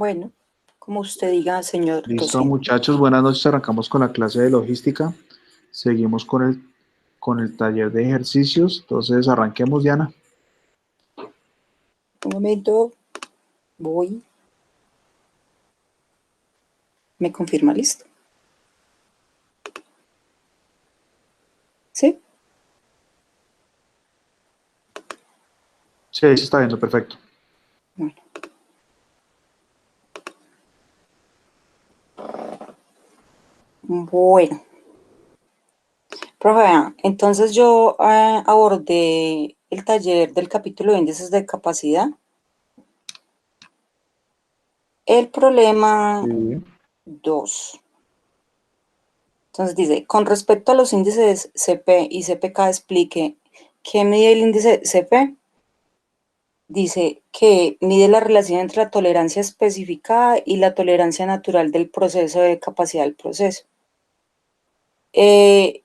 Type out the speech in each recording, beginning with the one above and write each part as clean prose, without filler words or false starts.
Bueno, como usted diga, señor Listo, docente. muchachos, buenas noches. Arrancamos con la clase de logística. Seguimos con el taller de ejercicios. Entonces, arranquemos, Diana. Un momento, voy. ¿Me confirma listo? ¿Sí? Sí, ahí se está viendo, perfecto. Bueno. Bueno. Profe, vea, entonces yo abordé el taller del capítulo de índices de capacidad. El problema Sí. 2. Entonces dice, con respecto a los índices CP y CPK, explique qué mide el índice CP. Dice que mide la relación entre la tolerancia especificada y la tolerancia natural del proceso de capacidad del proceso. B.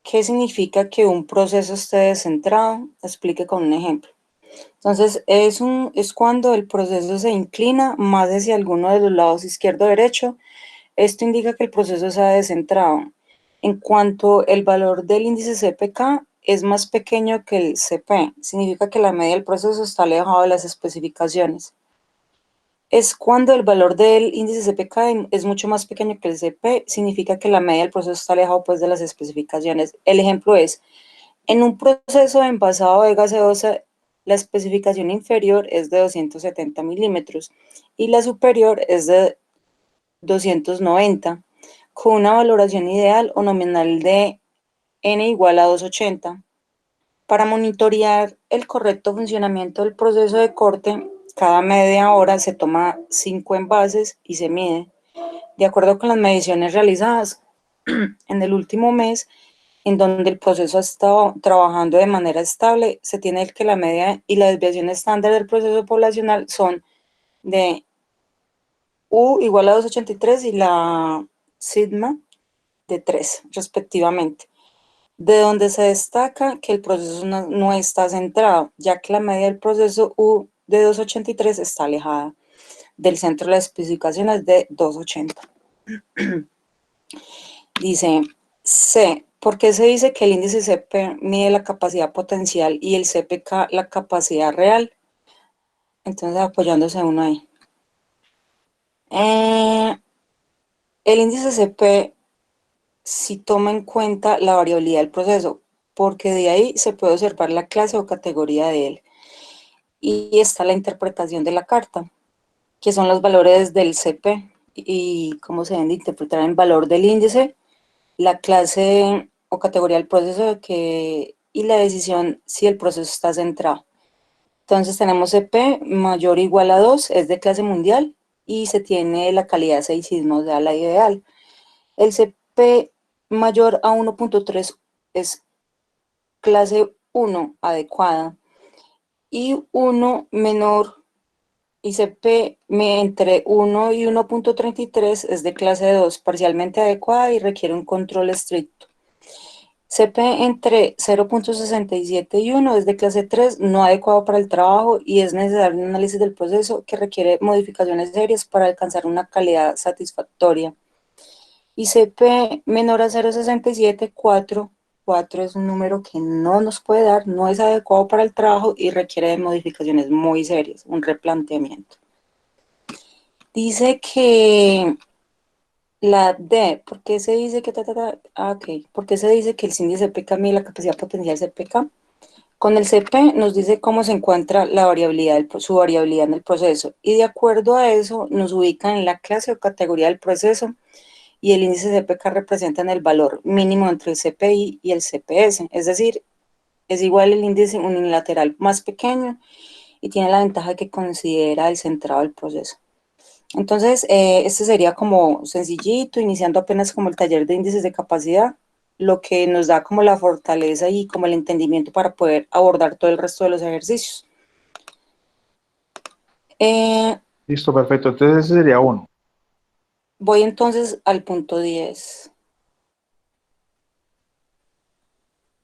¿Qué significa que un proceso esté descentrado? Explique con un ejemplo. Entonces, es cuando el proceso se inclina más hacia alguno de los lados izquierdo o derecho. Esto indica que el proceso está descentrado. En cuanto el valor del índice CPK es más pequeño que el CP, significa que la media del proceso está alejado de las especificaciones. Es cuando el valor del índice CPK es mucho más pequeño que el CP, significa que la media del proceso está alejado pues de las especificaciones. El ejemplo es, en un proceso de envasado de gaseosa, la especificación inferior es de 270 milímetros y la superior es de 290, con una valoración ideal o nominal de n igual a 280. Para monitorear el correcto funcionamiento del proceso de corte, cada media hora se toma 5 envases y se mide. De acuerdo con las mediciones realizadas en el último mes, en donde el proceso ha estado trabajando de manera estable, se tiene que la media y la desviación estándar del proceso poblacional son de U igual a 283 y la sigma de 3, respectivamente, de donde se destaca que el proceso no está centrado, ya que la media del proceso U de 283 está alejada del centro de las especificaciones de 280. Dice C. ¿Por qué se dice que el índice CP mide la capacidad potencial y el CPK la capacidad real? Entonces, apoyándose uno ahí. El índice CP sí toma en cuenta la variabilidad del proceso, porque de ahí se puede observar la clase o categoría de él. Y está la interpretación de la carta, que son los valores del CP y cómo se deben de interpretar en valor del índice, la clase o categoría del proceso y la decisión si el proceso está centrado. Entonces tenemos CP mayor o igual a 2, es de clase mundial, y se tiene la calidad 6 sigma, o sea, la ideal. El CP mayor a 1.3 es clase 1 adecuada, y 1 menor y CP entre 1 y 1.33 es de clase 2, parcialmente adecuada y requiere un control estricto. CP entre 0.67 y 1 es de clase 3, no adecuado para el trabajo y es necesario un análisis del proceso que requiere modificaciones serias para alcanzar una calidad satisfactoria. Y CP menor a 0.67, 4 es un número que no nos puede dar, no es adecuado para el trabajo y requiere de modificaciones muy serias, un replanteamiento. Dice que la D, ¿por qué se dice que ok, ¿por qué se dice que el índice CPK mide la capacidad potencial CPK? Con el CP nos dice cómo se encuentra la variabilidad, su variabilidad en el proceso, y de acuerdo a eso nos ubica en la clase o categoría del proceso, y el índice CPK representa el valor mínimo entre el CPI y el CPS, es decir, es igual el índice unilateral más pequeño y tiene la ventaja que considera el centrado del proceso. Entonces, este sería como sencillito, iniciando apenas como el taller de índices de capacidad, lo que nos da como la fortaleza y como el entendimiento para poder abordar todo el resto de los ejercicios. Listo, perfecto. Entonces, ese sería uno. Voy entonces al punto 10.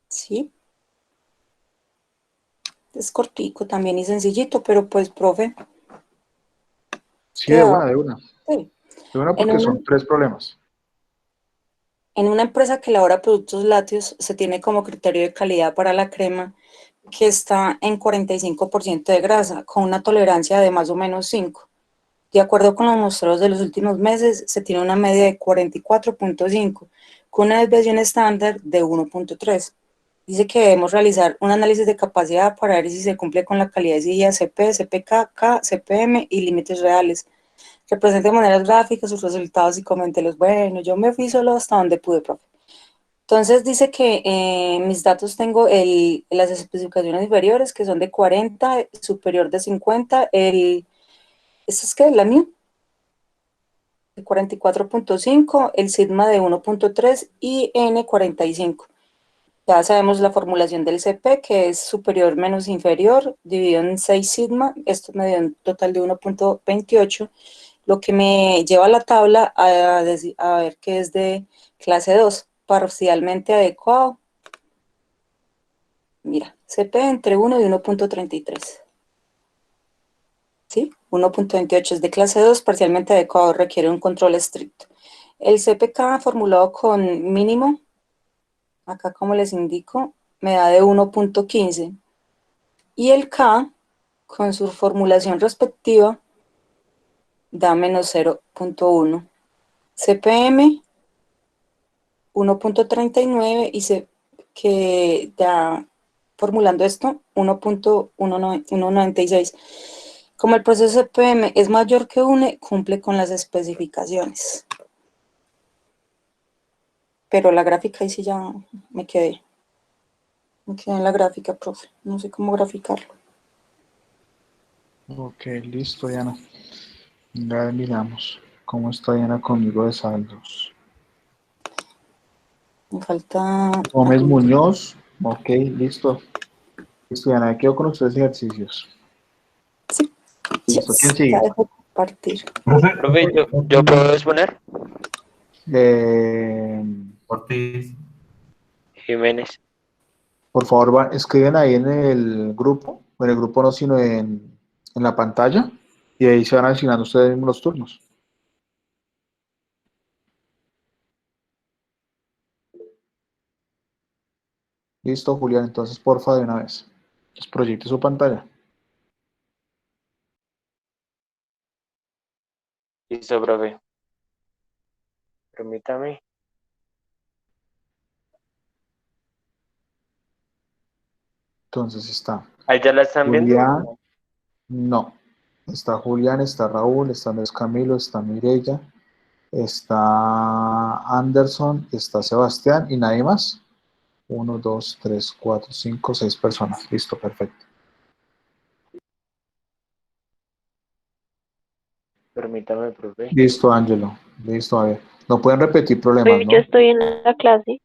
¿Sí? Es cortico también y sencillito, pero pues, profe, Sí, de Queda, una, de una. sí. De una En porque una, son tres problemas. en una empresa que elabora productos lácteos se tiene como criterio de calidad para la crema que está en 45% de grasa, con una tolerancia de más o menos 5. De acuerdo con los mostrados de los últimos meses, se tiene una media de 44.5, con una desviación estándar de 1.3. Dice que debemos realizar un análisis de capacidad para ver si se cumple con la calidad exigida CP, CPK, K, CPM y límites reales. Represente de maneras gráficas sus resultados y coméntelos. Bueno, yo me fui solo hasta donde pude, profe. Entonces dice que mis datos tengo las especificaciones inferiores, que son de 40, superior de 50, ¿esta es qué? ¿La mía? De 44.5, el sigma de 1.3 y N45. Ya sabemos la formulación del CP, que es superior menos inferior, dividido en 6 sigma. Esto me dio un total de 1.28, lo que me lleva a la tabla a ver que es de clase 2, parcialmente adecuado. Mira, CP entre 1 y 1.33. ¿Sí? 1.28 es de clase 2, parcialmente adecuado, requiere un control estricto. El CPK formulado con mínimo, acá como les indico, me da de 1.15. Y el K, con su formulación respectiva, da menos 0.1. CPM 1.39 y se que da, formulando esto, 1.196. Como el proceso CPM es mayor que UNE, cumple con las especificaciones. Pero la gráfica ahí sí ya me quedé. Me quedé en la gráfica, profe. No sé cómo graficarlo. Ok, listo, Diana. Ya miramos cómo está Diana conmigo de saldos. Me falta... Gómez Muñoz. Ok, listo. Listo, Diana, quedo con ustedes ejercicios. Sí, Listo, ¿quién yes, ya sigue? dejo de compartir. Profe, yo puedo exponer. Eh, Ortiz. Jiménez. por favor, escriben ahí en el grupo, en el grupo no, sino en la pantalla, y ahí se van asignando ustedes mismos los turnos. Listo, Julián, entonces porfa de una vez. Pues proyecte su pantalla. Listo, profe. Permítame. Entonces está ¿Ahí ya la están viendo? Julián, no. Está Julián, está Raúl, está Andrés Camilo, está Mirella, está Anderson, está Sebastián y nadie más. 1, 2, 3, 4, 5, 6 personas. Listo, perfecto. Permítame, profe. Listo, Ángelo. Listo, a ver. No pueden repetir problemas, Yo ¿no? estoy en la clase.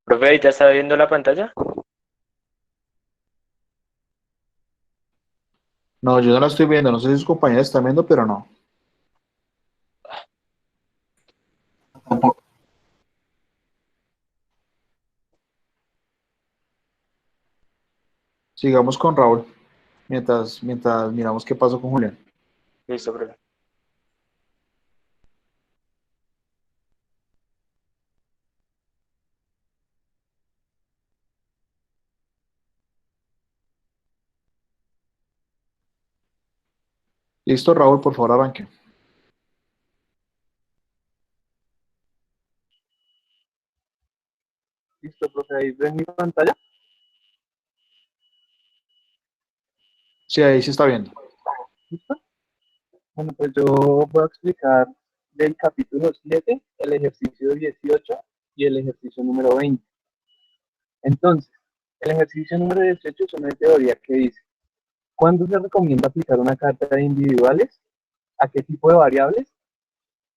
Profe, ¿ahí ya está viendo la pantalla? No, yo no la estoy viendo. No sé si sus compañeros están viendo, pero no. Sigamos con Raúl, mientras miramos qué pasó con Julián. Listo, profe. Listo, Raúl, por favor, arranque. Listo, profe, ahí ven mi pantalla. Sí, ahí sí está viendo. ¿Listo? Bueno, pues yo voy a explicar del capítulo 7, el ejercicio 18 y el ejercicio número 20. Entonces, el ejercicio número 18 es una teoría que dice, ¿cuándo se recomienda aplicar una carta de individuales? ¿A qué tipo de variables?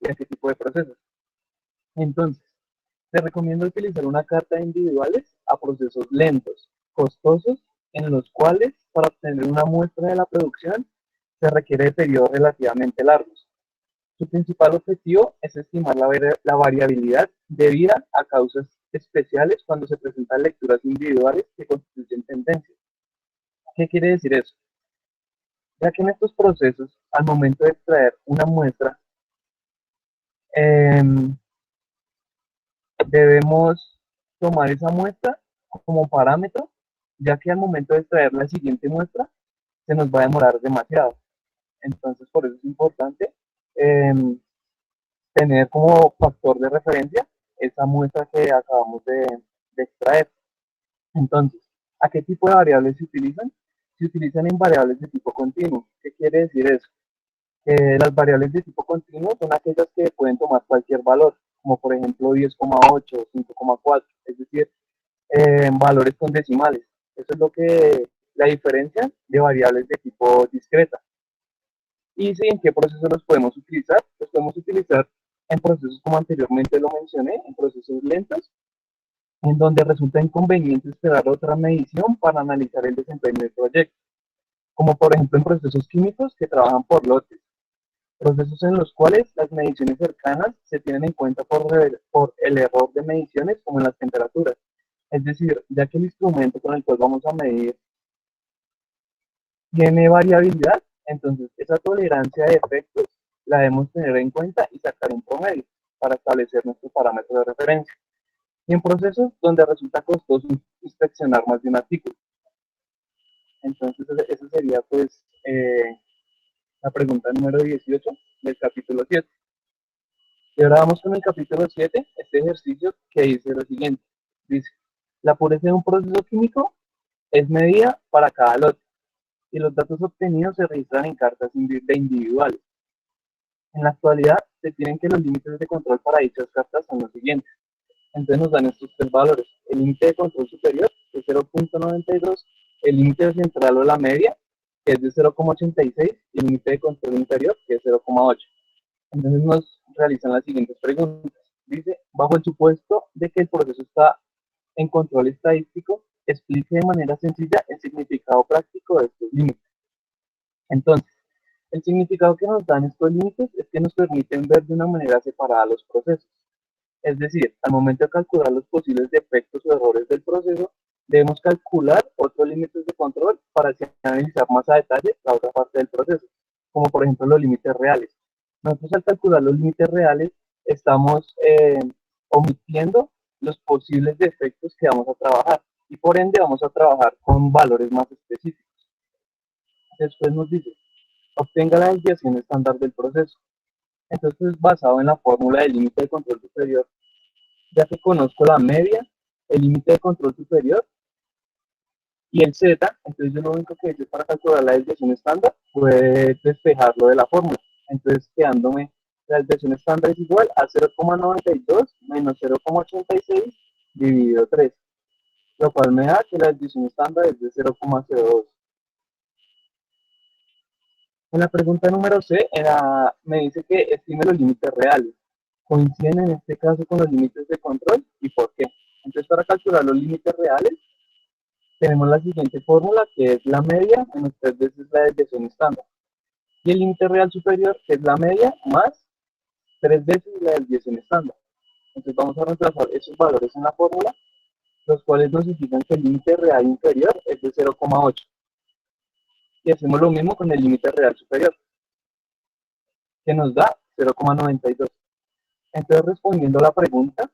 ¿Y a qué tipo de procesos? Entonces, se recomienda utilizar una carta de individuales a procesos lentos, costosos en los cuales para obtener una muestra de la producción se requiere de periodos relativamente largos. Su principal objetivo es estimar la variabilidad debida a causas especiales cuando se presentan lecturas individuales que constituyen tendencias. ¿Qué quiere decir eso? Ya que en estos procesos, al momento de extraer una muestra, debemos tomar esa muestra como parámetro, ya que al momento de extraer la siguiente muestra, se nos va a demorar demasiado. Entonces, por eso es importante tener como factor de referencia esa muestra que acabamos de extraer. Entonces, ¿a qué tipo de variables se utilizan? Se utilizan en variables de tipo continuo. ¿Qué quiere decir eso? Las variables de tipo continuo son aquellas que pueden tomar cualquier valor, como por ejemplo 10,8 o 5,4, es decir, valores con decimales. Eso es lo que la diferencia de variables de tipo discreta. ¿Y sí, en qué procesos los podemos utilizar? Los podemos utilizar en procesos como anteriormente lo mencioné, en procesos lentos, en donde resulta inconveniente esperar otra medición para analizar el desempeño del proyecto, como por ejemplo en procesos químicos que trabajan por lotes, procesos en los cuales las mediciones cercanas se tienen en cuenta por el error de mediciones como en las temperaturas. Es decir, ya que el instrumento con el cual vamos a medir tiene variabilidad, entonces esa tolerancia de efectos la debemos tener en cuenta y sacar un promedio para establecer nuestro parámetro de referencia. Y en procesos donde resulta costoso inspeccionar más de un artículo. Entonces esa sería pues la pregunta número 18 del capítulo 7. Y ahora vamos con el capítulo 7, este ejercicio que dice lo siguiente. Dice, la pureza de un proceso químico es medida para cada lote y los datos obtenidos se registran en cartas de individuales. En la actualidad se tienen que los límites de control para dichas cartas son los siguientes. Entonces nos dan estos tres valores. El límite de control superior es 0,92, el límite central o la media, que es de 0,86, y el límite de control inferior, que es 0,8. Entonces nos realizan las siguientes preguntas. Dice, bajo el supuesto de que el proceso está en control estadístico, explique de manera sencilla el significado práctico de estos límites. Entonces, el significado que nos dan estos límites es que nos permiten ver de una manera separada los procesos. Es decir, al momento de calcular los posibles defectos o errores del proceso, debemos calcular otros límites de control para así analizar más a detalle la otra parte del proceso, como por ejemplo los límites reales. Nosotros al calcular los límites reales estamos omitiendo los posibles defectos que vamos a trabajar y por ende vamos a trabajar con valores más específicos. Después nos dice, obtenga la desviación estándar del proceso. Entonces, basado en la fórmula del límite de control superior, ya que conozco la media, el límite de control superior y el z, entonces yo lo único que he hecho para calcular la desviación estándar fue despejarlo de la fórmula. Entonces, quedándome la desviación estándar es igual a 0,92 menos 0,86 dividido 3, lo cual me da que la desviación estándar es de 0,02. En la pregunta número C, me dice que estime los límites reales. Coinciden en este caso con los límites de control y por qué. Entonces, para calcular los límites reales, tenemos la siguiente fórmula, que es la media menos 3 veces la desviación estándar. Y el límite real superior, que es la media más 3 veces la desviación estándar. Entonces, vamos a reemplazar esos valores en la fórmula, los cuales nos indican que el límite real inferior es de 0,8. Y hacemos lo mismo con el límite real superior, que nos da 0,92. Entonces, respondiendo a la pregunta,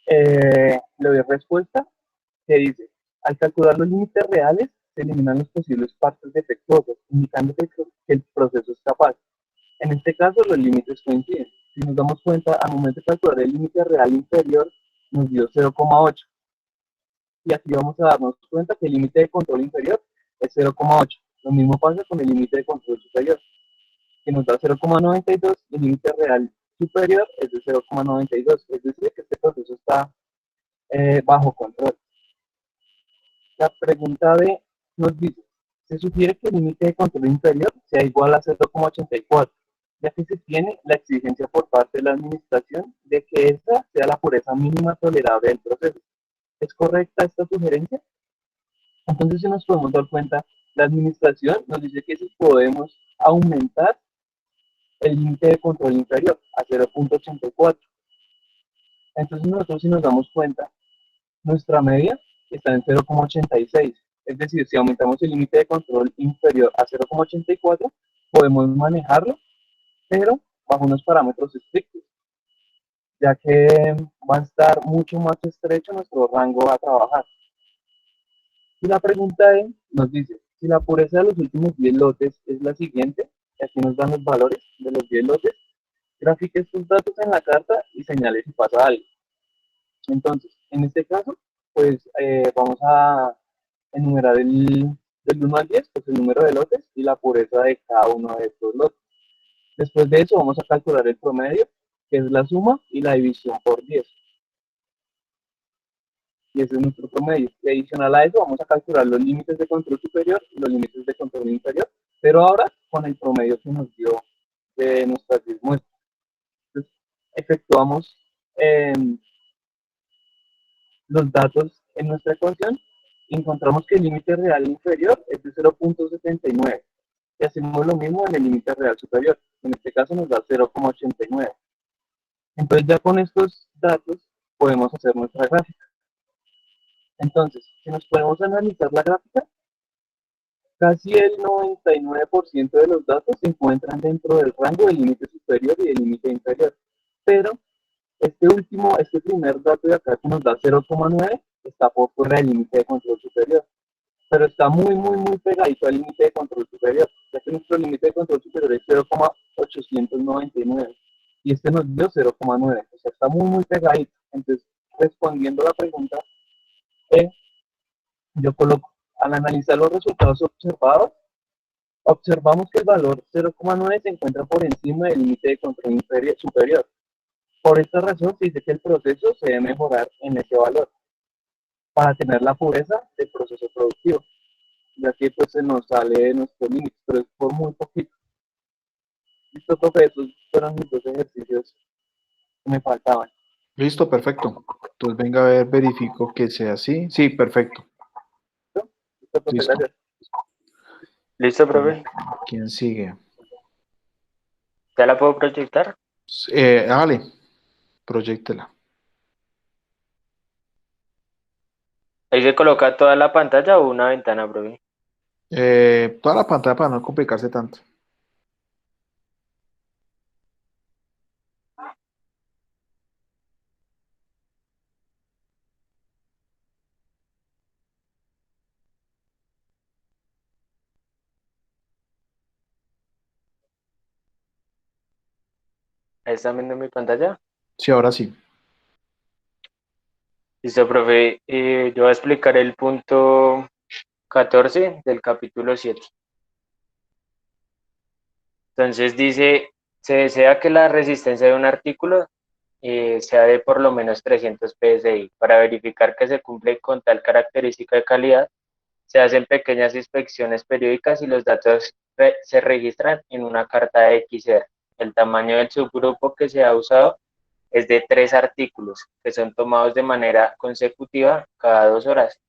le doy respuesta que dice, al calcular los límites reales, se eliminan los posibles partes defectuosas, indicando que el proceso es capaz. En este caso, los límites coinciden. Si nos damos cuenta, al momento de calcular el límite real inferior, nos dio 0,8. Y aquí vamos a darnos cuenta que el límite de control inferior es 0,8. Lo mismo pasa con el límite de control superior, que nos da 0,92 y el límite real superior es de 0,92. Es decir, que este proceso está bajo control. La pregunta B nos dice, se sugiere que el límite de control inferior sea igual a 0,84, ya que se tiene la exigencia por parte de la administración de que esta sea la pureza mínima tolerable del proceso. ¿Es correcta esta sugerencia? Entonces, si nos podemos dar cuenta, la administración nos dice que si podemos aumentar el límite de control inferior a 0.84. Entonces, nosotros si nos damos cuenta, nuestra media está en 0.86. Es decir, si aumentamos el límite de control inferior a 0.84, podemos manejarlo, pero bajo unos parámetros estrictos, ya que va a estar mucho más estrecho nuestro rango a trabajar. Y la pregunta E nos dice, si la pureza de los últimos 10 lotes es la siguiente, y aquí nos dan los valores de los 10 lotes, grafique estos datos en la carta y señale si pasa algo. Entonces, en este caso, pues vamos a enumerar del 1 al 10, pues el número de lotes y la pureza de cada uno de estos lotes. Después de eso vamos a calcular el promedio, que es la suma y la división por 10. Y ese es nuestro promedio. Y adicional a eso vamos a calcular los límites de control superior y los límites de control inferior, pero ahora con el promedio que nos dio de nuestras 10 muestras. Entonces, efectuamos los datos en nuestra ecuación y encontramos que el límite real inferior es de 0.79. Y hacemos lo mismo en el límite real superior. En este caso nos da 0.89. Entonces ya con estos datos podemos hacer nuestra gráfica. Entonces, si nos podemos analizar la gráfica, casi el 99% de los datos se encuentran dentro del rango del límite superior y del límite inferior. Pero este primer dato de acá que nos da 0.9 está por fuera del límite de control superior. Pero está muy pegadito al límite de control superior, ya que nuestro límite de control superior es 0.899 y este nos dio 0.9, o sea, está muy pegadito. Entonces, respondiendo a la pregunta, yo coloco, al analizar los resultados observados, observamos que el valor 0.9 se encuentra por encima del límite de control superior. Por esta razón, se dice que el proceso se debe mejorar en ese valor para tener la pureza del proceso productivo, ya que pues se nos sale de nuestro límite, pero es por muy poquito. Listo, profe, esos fueron mis dos ejercicios que me faltaban. Listo, perfecto. Entonces venga a ver, verifico que sea así. Sí, perfecto. Listo, profe, Listo. gracias. ¿Listo, profe? ¿Quién sigue? ¿Ya la puedo proyectar? Hágale, proyéctela. ¿Ahí se coloca toda la pantalla o una ventana, profe? Toda la pantalla para no complicarse tanto. ¿Ahí están viendo mi pantalla? Sí, ahora sí. Listo, profe. Yo voy a explicar el punto 14 del capítulo 7. Entonces dice, se desea que la resistencia de un artículo sea de por lo menos 300 psi. Para verificar que se cumple con tal característica de calidad, se hacen pequeñas inspecciones periódicas y los datos se registran en una carta de XR. El tamaño del subgrupo que se ha usado es de 3 artículos, que son tomados de manera consecutiva cada 2 horas.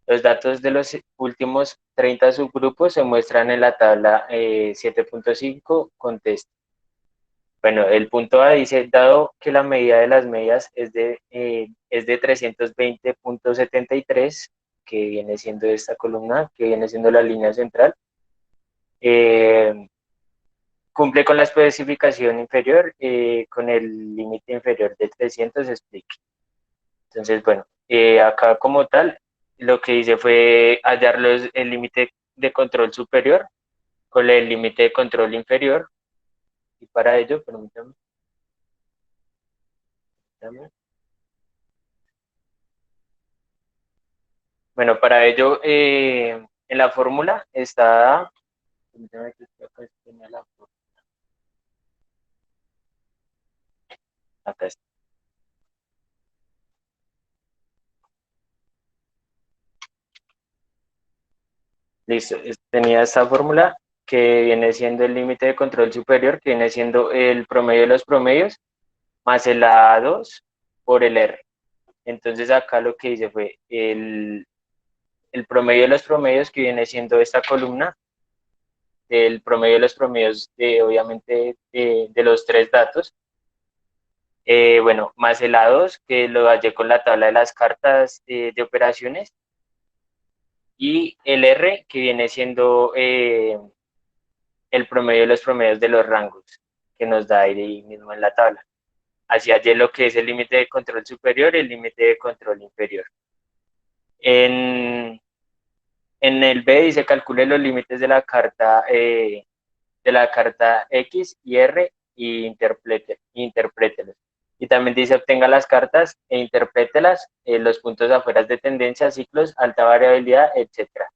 Los datos de los últimos 30 subgrupos se muestran en la tabla 7.5 con test. Bueno, el punto A dice, dado que la medida de las medias es de 320.73, que viene siendo esta columna, que viene siendo la línea central, cumple con la especificación inferior, con el límite inferior de 300 explique. Entonces, bueno, acá como tal, lo que hice fue hallar el límite de control superior con el límite de control inferior, y para ello, permítanme. Bueno, para ello, en la fórmula está, permítanme que acá tenía la fórmula. Acá está. Listo, tenía esta fórmula que viene siendo el límite de control superior, que viene siendo el promedio de los promedios, más el A2 por el R. Entonces acá lo que hice fue el promedio de los promedios, que viene siendo esta columna, el promedio de los promedios obviamente de los tres datos. Bueno, más el A2, que lo hallé con la tabla de las cartas de operaciones, y el R, que viene siendo el promedio de los promedios de los rangos, que nos da ahí mismo en la tabla. Así hallé lo que es el límite de control superior y el límite de control inferior. En el B dice calcule los límites de la carta X y R y interprételos. Y también dice obtenga las cartas e interprételas, los puntos afuera de tendencia, ciclos, alta variabilidad, etcétera.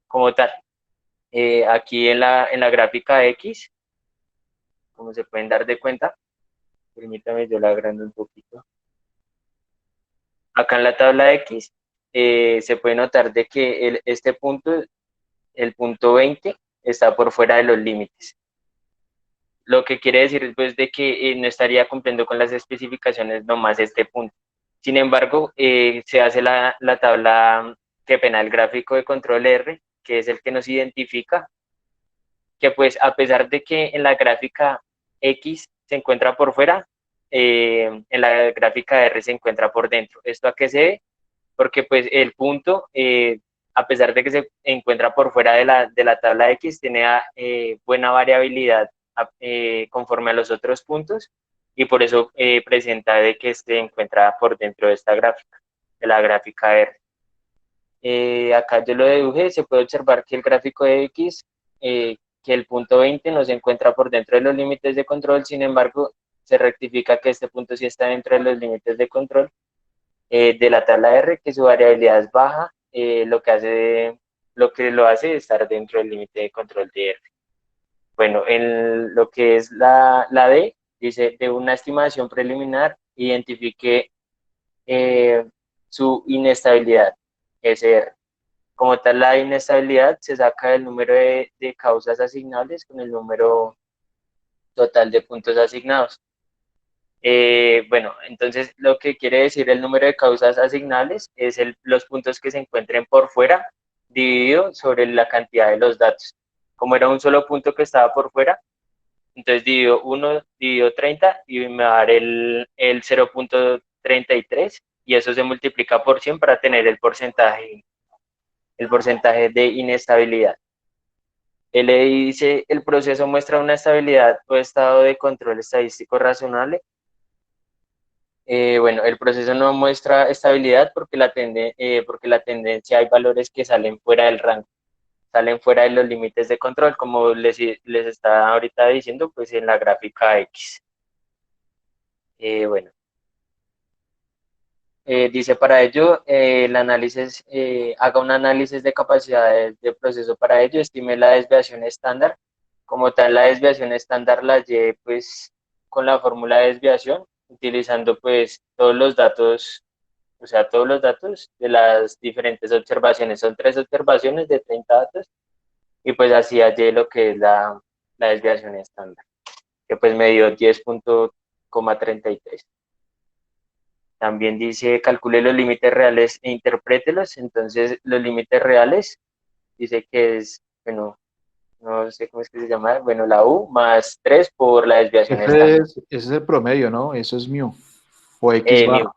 Como tal, aquí en la gráfica X, como se pueden dar de cuenta, permítame, yo la agrando un poquito. Acá en la tabla X se puede notar de que este punto, el punto 20, está por fuera de los límites. Lo que quiere decir pues de que no estaría cumpliendo con las especificaciones nomás este punto. Sin embargo, se hace la tabla, que pena, el gráfico de control R, que es el que nos identifica, que pues a pesar de que en la gráfica X se encuentra por fuera, en la gráfica R se encuentra por dentro. ¿Esto a qué se debe? Porque pues el punto, a pesar de que se encuentra por fuera de la tabla X, tiene buena variabilidad conforme a los otros puntos, y por eso presenta de que se encuentra por dentro de esta gráfica, de la gráfica R. Acá yo lo deduje, se puede observar que el gráfico de X, que el punto 20 no se encuentra por dentro de los límites de control. Sin embargo, se rectifica que este punto sí está dentro de los límites de control de la tabla R, que su variabilidad es baja, lo que lo hace estar dentro del límite de control de R. Bueno, en lo que es la D, dice, de una estimación preliminar, identifique su inestabilidad, SR. Como tal, la inestabilidad se saca del número de causas asignables con el número total de puntos asignados. Bueno, entonces lo que quiere decir el número de causas asignables es los puntos que se encuentren por fuera dividido sobre la cantidad de los datos. Como era un solo punto que estaba por fuera, entonces divido 1, divido 30 y me va a dar el 0.33, y eso se multiplica por 100 para tener el porcentaje de inestabilidad. Él le dice, el proceso muestra una estabilidad o estado de control estadístico razonable. Bueno, el proceso no muestra estabilidad porque porque la tendencia, hay valores que salen fuera del rango, salen fuera de los límites de control, como les estaba ahorita diciendo, pues en la gráfica X. Bueno, dice para ello, haga un análisis de capacidades de proceso. Para ello, estime la desviación estándar. Como tal, la desviación estándar la lleve pues con la fórmula de desviación, utilizando pues todos los datos, o sea, todos los datos de las diferentes observaciones. Son 3 observaciones de 30 datos, y pues así hallé lo que es la desviación estándar, que pues me dio 10.33. También dice, calcule los límites reales e interprételos. Entonces, los límites reales, dice que es, bueno, no sé cómo es que se llama, bueno, la U más 3 por la desviación estándar. Ese es el promedio, ¿no? Eso es mu. O X Mu, barra.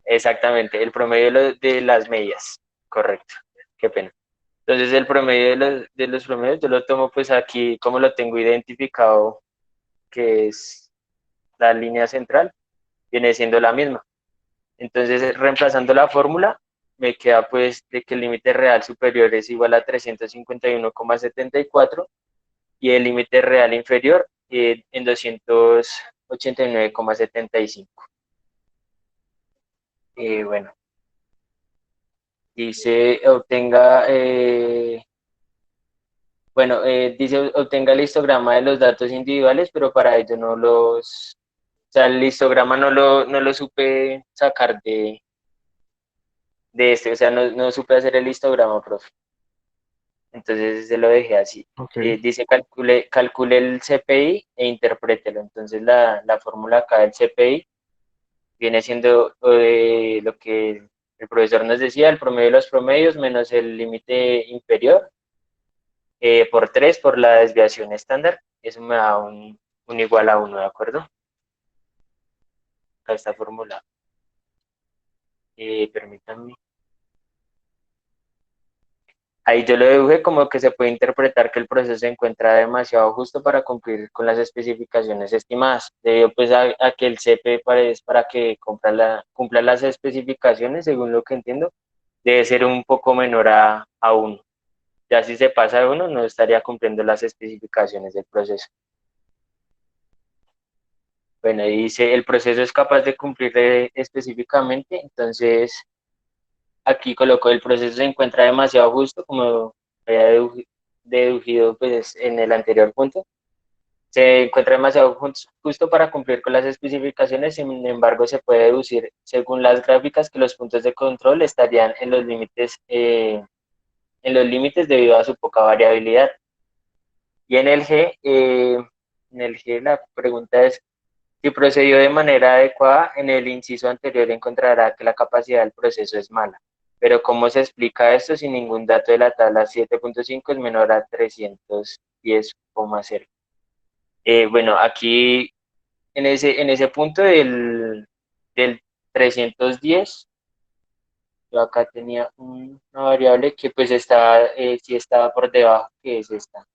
exactamente, el promedio de las medias, correcto, qué pena. Entonces, el promedio de los promedios, yo lo tomo pues aquí, como lo tengo identificado, que es la línea central, viene siendo la misma. Entonces, reemplazando la fórmula, me queda pues de que el límite real superior es igual a 351,74, y el límite real inferior en 289,75. Bueno, dice dice obtenga el histograma de los datos individuales, pero para ello o sea, el histograma no lo supe sacar o sea, no supe hacer el histograma, profe. Entonces se lo dejé así. Ok. Dice calcule el CPI e interprételo. Entonces la fórmula acá del CPI viene siendo lo que el profesor nos decía, el promedio de los promedios menos el límite inferior por 3 por la desviación estándar. Eso me da un igual a 1, ¿de acuerdo? Acá está formulado. Permítanme. Ahí yo lo deduje como que se puede interpretar que el proceso se encuentra demasiado justo para cumplir con las especificaciones estimadas, debido pues a que el CP para que cumpla las especificaciones, según lo que entiendo, debe ser un poco menor a 1. Ya si se pasa de 1, no estaría cumpliendo las especificaciones del proceso. Bueno, y dice, el proceso es capaz de cumplir específicamente, entonces aquí colocó el proceso se encuentra demasiado justo, como había deducido pues, en el anterior punto. Se encuentra demasiado justo para cumplir con las especificaciones, sin embargo se puede deducir según las gráficas que los puntos de control estarían en los límites debido a su poca variabilidad. Y en el G la pregunta es, si procedió de manera adecuada, en el inciso anterior encontrará que la capacidad del proceso es mala. Pero ¿cómo se explica esto si ningún dato de la tabla 7.5 es menor a 310,0? Bueno, aquí en ese punto del 310, yo acá tenía una variable que pues sí estaba por debajo, que es esta.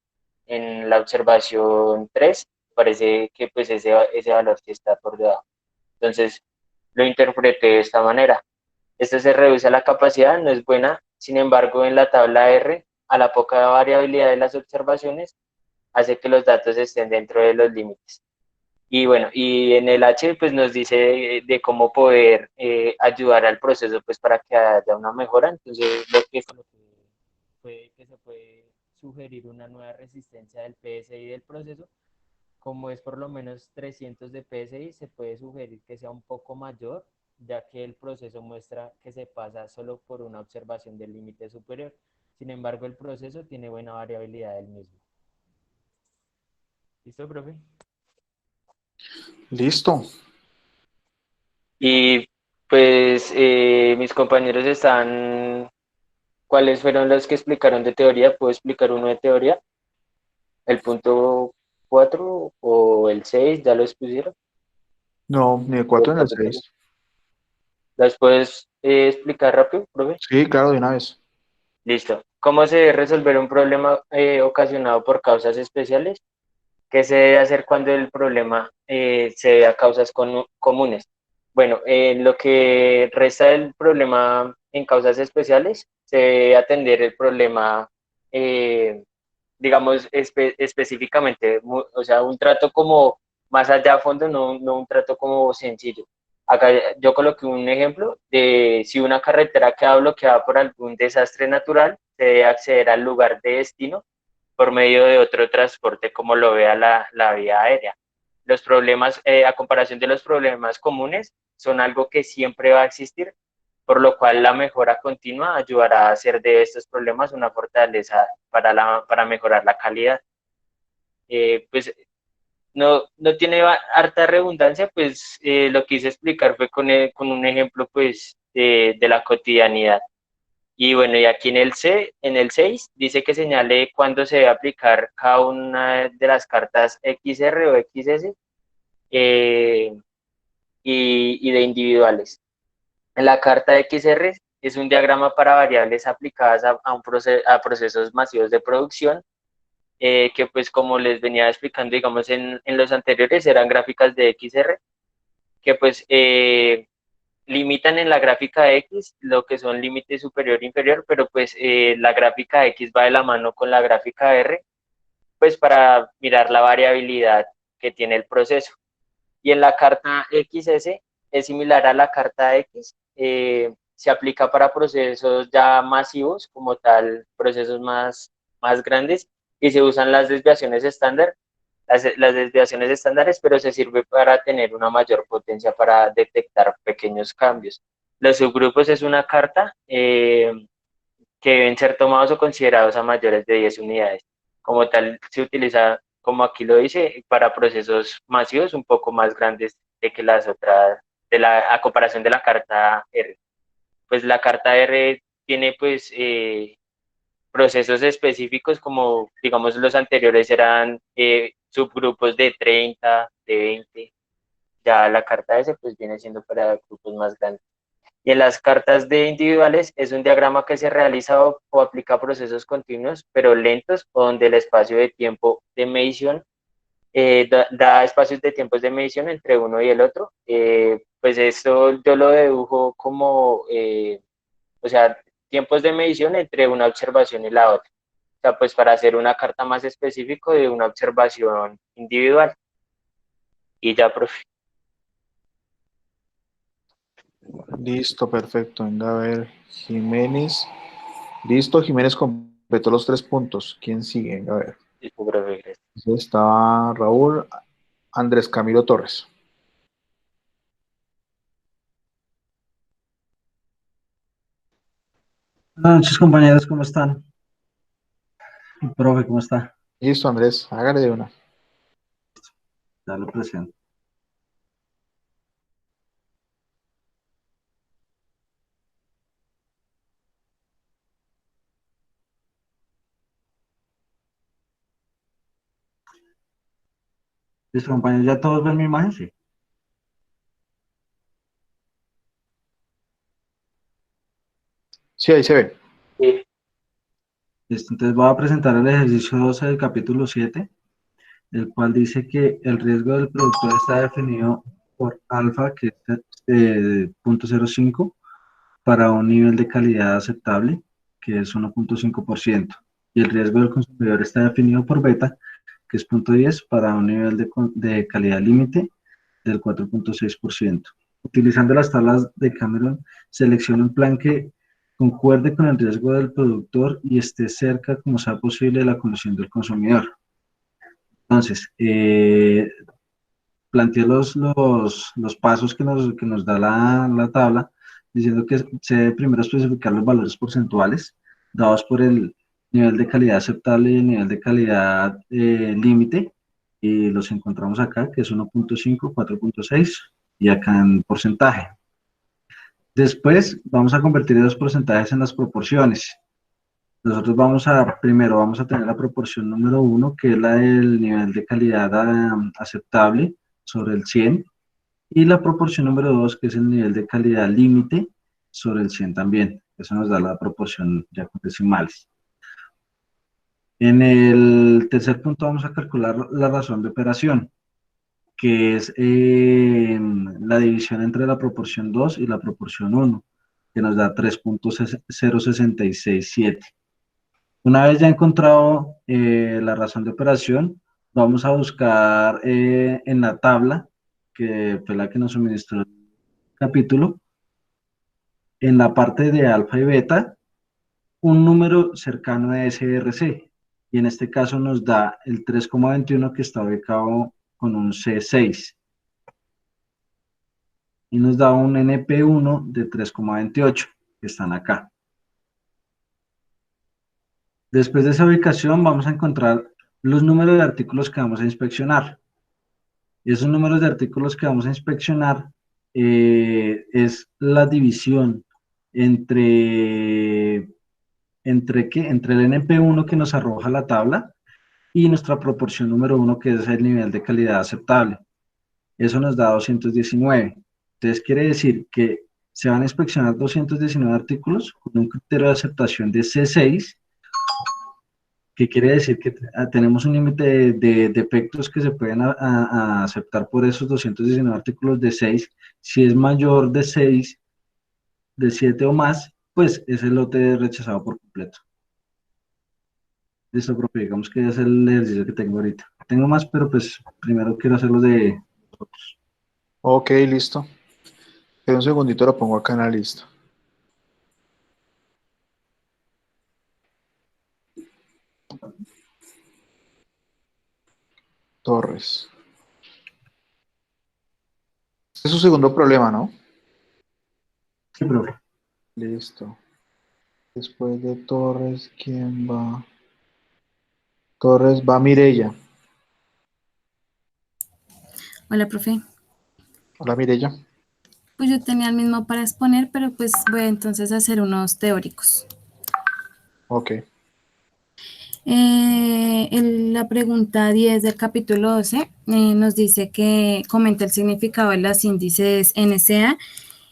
En la observación 3 parece que pues ese valor sí está por debajo. Entonces, lo interpreté de esta manera. Esto se reduce a la capacidad, no es buena. Sin embargo, en la tabla R, a la poca variabilidad de las observaciones, hace que los datos estén dentro de los límites. Y bueno, y en el H, pues nos dice de cómo poder ayudar al proceso, pues para que haya una mejora. Entonces, lo que fue que se puede sugerir una nueva resistencia del PSI del proceso. Como es por lo menos 300 de PSI, se puede sugerir que sea un poco mayor, ya que el proceso muestra que se pasa solo por una observación del límite superior. Sin embargo, el proceso tiene buena variabilidad del mismo. ¿Listo, profe? Listo. Y pues mis compañeros ¿cuáles fueron los que explicaron de teoría? ¿Puedo explicar uno de teoría? ¿El punto 4 o el 6 ya lo expusieron? No, ni el 4 ni el 6. ¿Las puedes explicar rápido, profe? Sí, claro, de una vez. Listo. ¿Cómo se debe resolver un problema ocasionado por causas especiales? ¿Qué se debe hacer cuando el problema se debe a causas comunes? Bueno, lo que resta del problema en causas especiales, se debe atender el problema, digamos, específicamente, o sea, un trato como más allá a fondo, no un trato como sencillo. Acá yo coloqué un ejemplo de si una carretera queda bloqueada por algún desastre natural, se debe acceder al lugar de destino por medio de otro transporte como lo vea la vía aérea. Los problemas, a comparación de los problemas comunes, son algo que siempre va a existir, por lo cual la mejora continua ayudará a hacer de estos problemas una fortaleza para mejorar la calidad. Pues no tiene harta redundancia, pues lo que quise explicar fue con un ejemplo pues de la cotidianidad. Y bueno, y aquí en el 6 dice que señale cuándo se debe aplicar cada una de las cartas XR o XS eh, y de individuales. En la carta XR es un diagrama para variables aplicadas a procesos masivos de producción, que pues como les venía explicando, digamos, en los anteriores eran gráficas de XR, que pues limitan en la gráfica X lo que son límites superior e inferior, pero pues la gráfica X va de la mano con la gráfica R, pues para mirar la variabilidad que tiene el proceso. Y en la carta XS es similar a la carta X, se aplica para procesos ya masivos, como tal, procesos más grandes, y se usan las desviaciones estándar, las desviaciones estándares, pero se sirve para tener una mayor potencia para detectar pequeños cambios. Los subgrupos es una carta que deben ser tomados o considerados a mayores de 10 unidades. Como tal, se utiliza, como aquí lo dice, para procesos masivos un poco más grandes de que las otras a comparación de la carta R. Pues la carta R tiene pues procesos específicos como, digamos, los anteriores eran subgrupos de 30, de 20. Ya la carta S pues viene siendo para grupos más grandes. Y en las cartas de individuales es un diagrama que se realiza o aplica procesos continuos, pero lentos, o donde el espacio de tiempo de medición da espacios de tiempos de medición entre uno y el otro. Pues esto yo lo dedujo como, o sea, tiempos de medición entre una observación y la otra. O sea, pues para hacer una carta más específico de una observación individual. Y ya, profe. Listo, perfecto. Venga, a ver, Jiménez. Listo, Jiménez completó los 3 puntos. ¿Quién sigue? Venga, a ver. Listo, profe, gracias. Entonces estaba Raúl, Andrés Camilo Torres. Buenas noches, compañeros, ¿cómo están? Y profe, ¿cómo está? Listo, Andrés, hágale de una. Ya lo presento. Listo, compañeros, ¿ya todos ven mi imagen? Sí. Sí, ahí se ve. Sí, Listo, entonces voy a presentar el ejercicio 12 del capítulo 7, el cual dice que el riesgo del productor está definido por alfa, que es 0.05, para un nivel de calidad aceptable, que es 1.5%, y el riesgo del consumidor está definido por beta, que es 0.10, para un nivel de calidad límite del 4.6%. Utilizando las tablas de Cameron, selecciona un plan que concuerde con el riesgo del productor y esté cerca, como sea posible, de la condición del consumidor. Entonces, planteé los pasos que nos da la tabla, diciendo que se debe primero especificar los valores porcentuales dados por el nivel de calidad aceptable y el nivel de calidad límite, y los encontramos acá, que es 1.5, 4.6, y acá en porcentaje. Después vamos a convertir esos porcentajes en las proporciones. Nosotros primero vamos a tener la proporción número 1, que es la del nivel de calidad aceptable sobre el 100, y la proporción número 2, que es el nivel de calidad límite sobre el 100 también. Eso nos da la proporción ya con decimales. En el tercer punto vamos a calcular la razón de operación, que es la división entre la proporción 2 y la proporción 1, que nos da 3.0667. Una vez ya encontrado la razón de operación, vamos a buscar en la tabla, que fue la que nos suministró el capítulo, en la parte de alfa y beta, un número cercano a SRC. Y en este caso nos da el 3,21, que está ubicado con un C6. Y nos da un NP1 de 3,28, que están acá. Después de esa ubicación vamos a encontrar los números de artículos que vamos a inspeccionar. Y esos números de artículos que vamos a inspeccionar es la división entre, entre el NP1 que nos arroja la tabla y nuestra proporción número 1, que es el nivel de calidad aceptable. Eso nos da 219. Entonces quiere decir que se van a inspeccionar 219 artículos con un criterio de aceptación de C6, que quiere decir que tenemos un límite de defectos que se pueden a aceptar por esos 219 artículos de 6. Si es mayor de 6, de 7 o más, pues es el lote rechazado por completo. Listo, profe, digamos que es el ejercicio que tengo ahorita. Tengo más, pero pues primero quiero hacerlo de otros. Ok, listo. En un segundito lo pongo acá en la lista. Torres. Este es su segundo problema, ¿no? Sí, profe. Listo. Después de Torres, ¿quién va? Torres va Mirella. Hola, profe. Hola, Mirella. Pues yo tenía el mismo para exponer, pero pues voy entonces a hacer unos teóricos. Ok. La pregunta 10 del capítulo 12 nos dice que comenta el significado de los índices NSA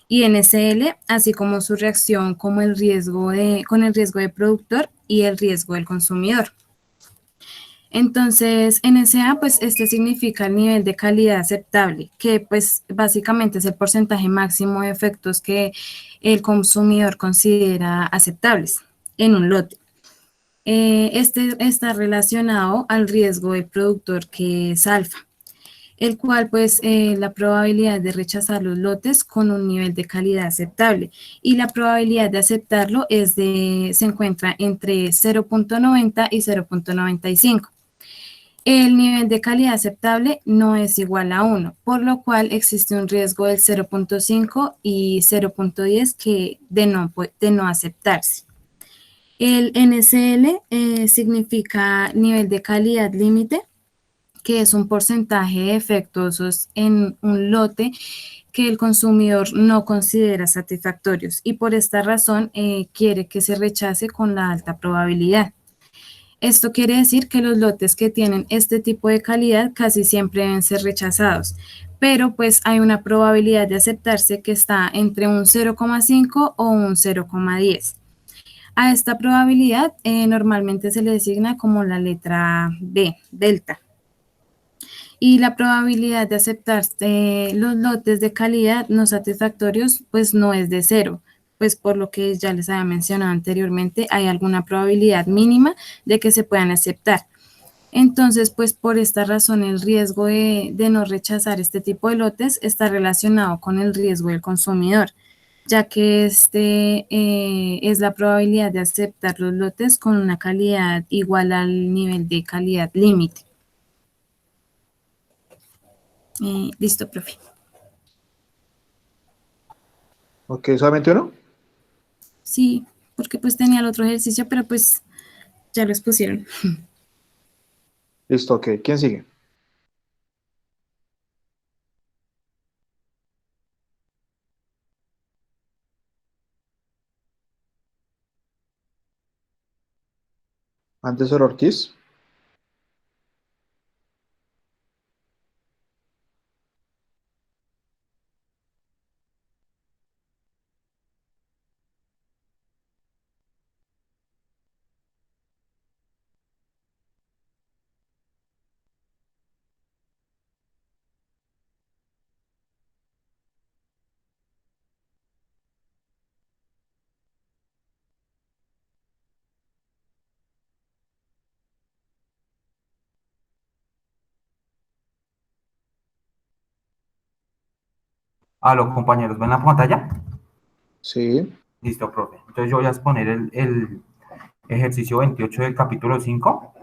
y NSL, así como su reacción con el riesgo de productor y el riesgo del consumidor. Entonces, NSA, pues este significa el nivel de calidad aceptable, que pues básicamente es el porcentaje máximo de efectos que el consumidor considera aceptables en un lote. Este está relacionado al riesgo del productor, que es alfa, el cual pues la probabilidad de rechazar los lotes con un nivel de calidad aceptable y la probabilidad de aceptarlo se encuentra entre 0.90 y 0.95. El nivel de calidad aceptable no es igual a 1, por lo cual existe un riesgo del 0.5 y 0.10 de no aceptarse. El NCL significa nivel de calidad límite, que es un porcentaje de defectuosos en un lote que el consumidor no considera satisfactorios y por esta razón quiere que se rechace con la alta probabilidad. Esto quiere decir que los lotes que tienen este tipo de calidad casi siempre deben ser rechazados, pero pues hay una probabilidad de aceptarse que está entre un 0,5 o un 0,10. A esta probabilidad normalmente se le designa como la letra B, delta. Y la probabilidad de aceptar los lotes de calidad no satisfactorios pues no es de 0, pues por lo que ya les había mencionado anteriormente, hay alguna probabilidad mínima de que se puedan aceptar. Entonces, pues por esta razón el riesgo de no rechazar este tipo de lotes está relacionado con el riesgo del consumidor, ya que es la probabilidad de aceptar los lotes con una calidad igual al nivel de calidad límite. Listo, profe. Ok, ¿solamente uno? Sí, porque pues tenía el otro ejercicio, pero pues ya lo expusieron. Listo, ok. ¿Quién sigue? Antes el Ortiz. Aló, compañeros, ¿ven la pantalla? Sí. Listo, profe. Entonces yo voy a exponer el ejercicio 28 del capítulo 5.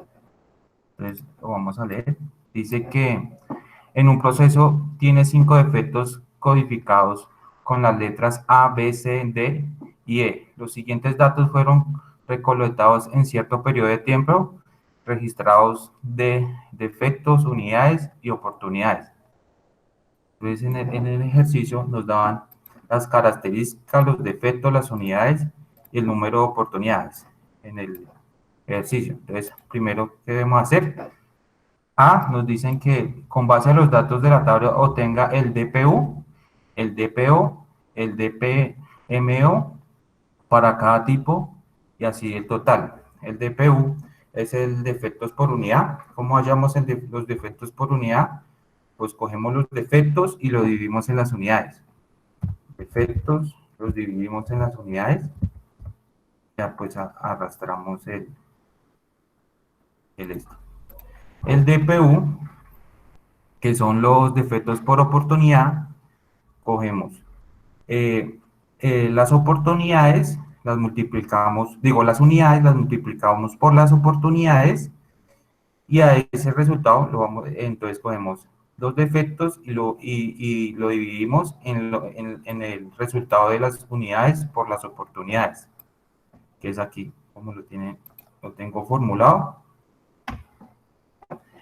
Entonces lo vamos a leer. Dice que en un proceso tiene 5 defectos codificados con las letras A, B, C, D y E. Los siguientes datos fueron recolectados en cierto periodo de tiempo, registrados de defectos, unidades y oportunidades. Entonces, en el ejercicio nos daban las características, los defectos, las unidades y el número de oportunidades en el ejercicio. Entonces, primero, ¿qué debemos hacer? Nos dicen que con base a los datos de la tabla obtenga el DPU, el DPO, el DPMO para cada tipo y así el total. El DPU es el defectos por unidad. ¿Cómo hallamos los defectos por unidad? Pues cogemos los defectos y lo dividimos en las unidades. Defectos, los dividimos en las unidades. Ya pues arrastramos el DPU, que son los defectos por oportunidad, cogemos las oportunidades, las multiplicamos, las unidades las multiplicamos por las oportunidades y a ese resultado entonces cogemos dos defectos y lo dividimos en el resultado de las unidades por las oportunidades, que es aquí, como lo tengo formulado.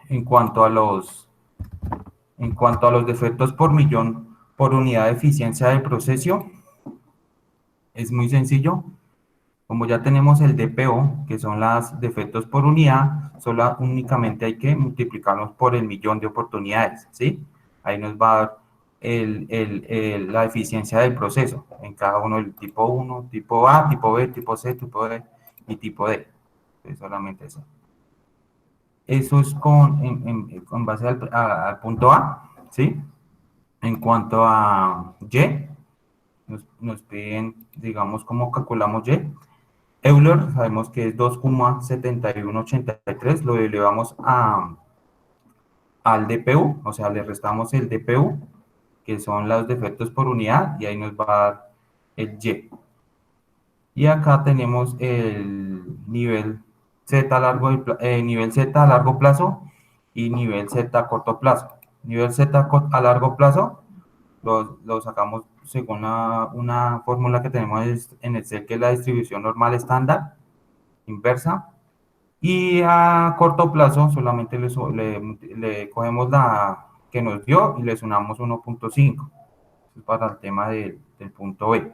En cuanto a los defectos por millón por unidad de eficiencia del proceso, es muy sencillo. Como ya tenemos el DPO, que son los defectos por unidad, únicamente hay que multiplicarlos por el millón de oportunidades, ¿sí? Ahí nos va a dar la eficiencia del proceso en cada uno del tipo 1, tipo A, tipo B, tipo C, tipo D y tipo D. Entonces, solamente eso. Eso es con base al punto A, ¿sí? En cuanto a Y, nos piden, digamos, cómo calculamos Y. Euler, sabemos que es 2,7183, lo elevamos al DPU, o sea, le restamos el DPU, que son los defectos por unidad, y ahí nos va a dar el Y. Y acá tenemos el nivel Z nivel Z a largo plazo y nivel Z a corto plazo. Nivel Z a largo plazo lo sacamos según una fórmula que tenemos en Excel, que es la distribución normal estándar inversa. Y a corto plazo solamente le cogemos la que nos dio y le sumamos 1.5 para el tema del punto B.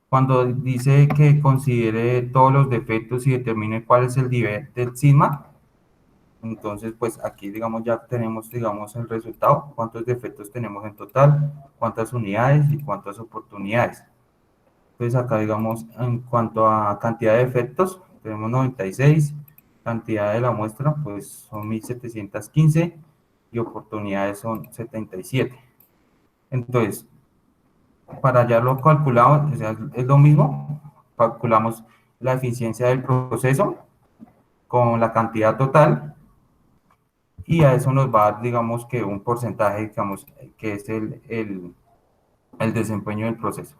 Cuando dice que considere todos los defectos y determine cuál es el nivel del sigma, entonces pues aquí digamos ya tenemos digamos el resultado, cuántos defectos tenemos en total, cuántas unidades y cuántas oportunidades. Entonces acá digamos en cuanto a cantidad de defectos tenemos 96, cantidad de la muestra pues son 1715 y oportunidades son 77. Entonces para ya lo calculado, o sea, es lo mismo, calculamos la eficiencia del proceso con la cantidad total y a eso nos va a dar, digamos, que un porcentaje, digamos, que es el desempeño del proceso.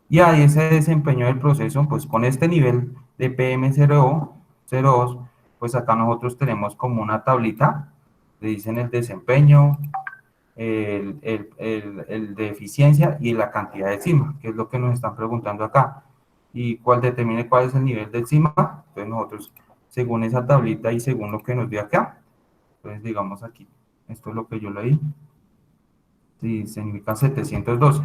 Y a ese desempeño del proceso, pues con este nivel de PM02, pues acá nosotros tenemos como una tablita, le dicen el desempeño, el de eficiencia y la cantidad de CIMA, que es lo que nos están preguntando acá. Y cuál determine cuál es el nivel del CIMA, entonces nosotros, según esa tablita y según lo que nos dio acá, entonces digamos aquí, esto es lo que yo leí, sí, significa 712.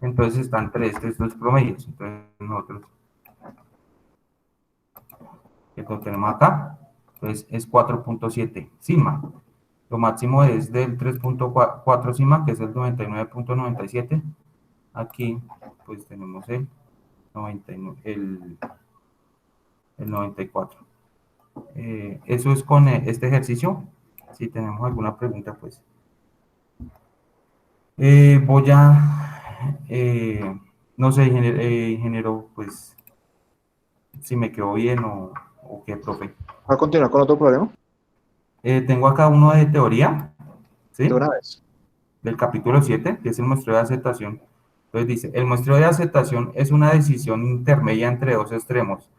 Entonces están entre estos dos promedios, entonces nosotros, que lo tenemos acá, entonces es 4.7 CIMA. Lo máximo es del 3.4 CIMA, que es el 99.97. Aquí, pues tenemos el 99, el 94. Eso es con este ejercicio. Si tenemos alguna pregunta, pues. Voy a, no sé, ingeniero, pues, si me quedó bien o qué, profe. ¿Va a continuar con otro problema? Tengo acá uno de teoría, ¿sí? De una vez. Del capítulo 7, que es el muestreo de aceptación. Entonces dice, el muestreo de aceptación es una decisión intermedia entre dos extremos.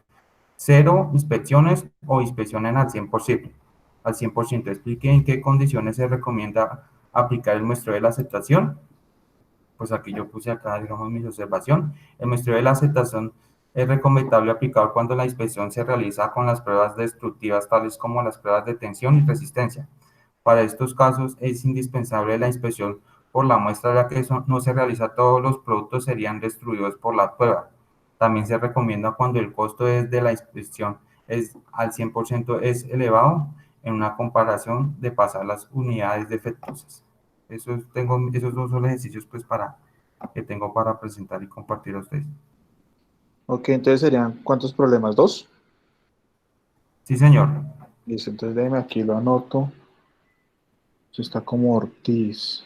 0 inspecciones o inspeccionen al 100%. Al 100%. Explique en qué condiciones se recomienda aplicar el muestreo de la aceptación. Pues aquí yo puse acá, digamos, mi observación. El muestreo de la aceptación es recomendable aplicar cuando la inspección se realiza con las pruebas destructivas, tales como las pruebas de tensión y resistencia. Para estos casos es indispensable la inspección por la muestra, ya que eso no se realiza, todos los productos serían destruidos por la prueba. También se recomienda cuando el costo de la inspección es al 100% es elevado en una comparación de pasar las unidades defectuosas. Esos dos son los ejercicios pues que tengo para presentar y compartir a ustedes. Ok, entonces serían, ¿cuántos problemas? ¿Dos? Sí, señor. Listo, entonces déjeme aquí, lo anoto. Esto está como Ortiz.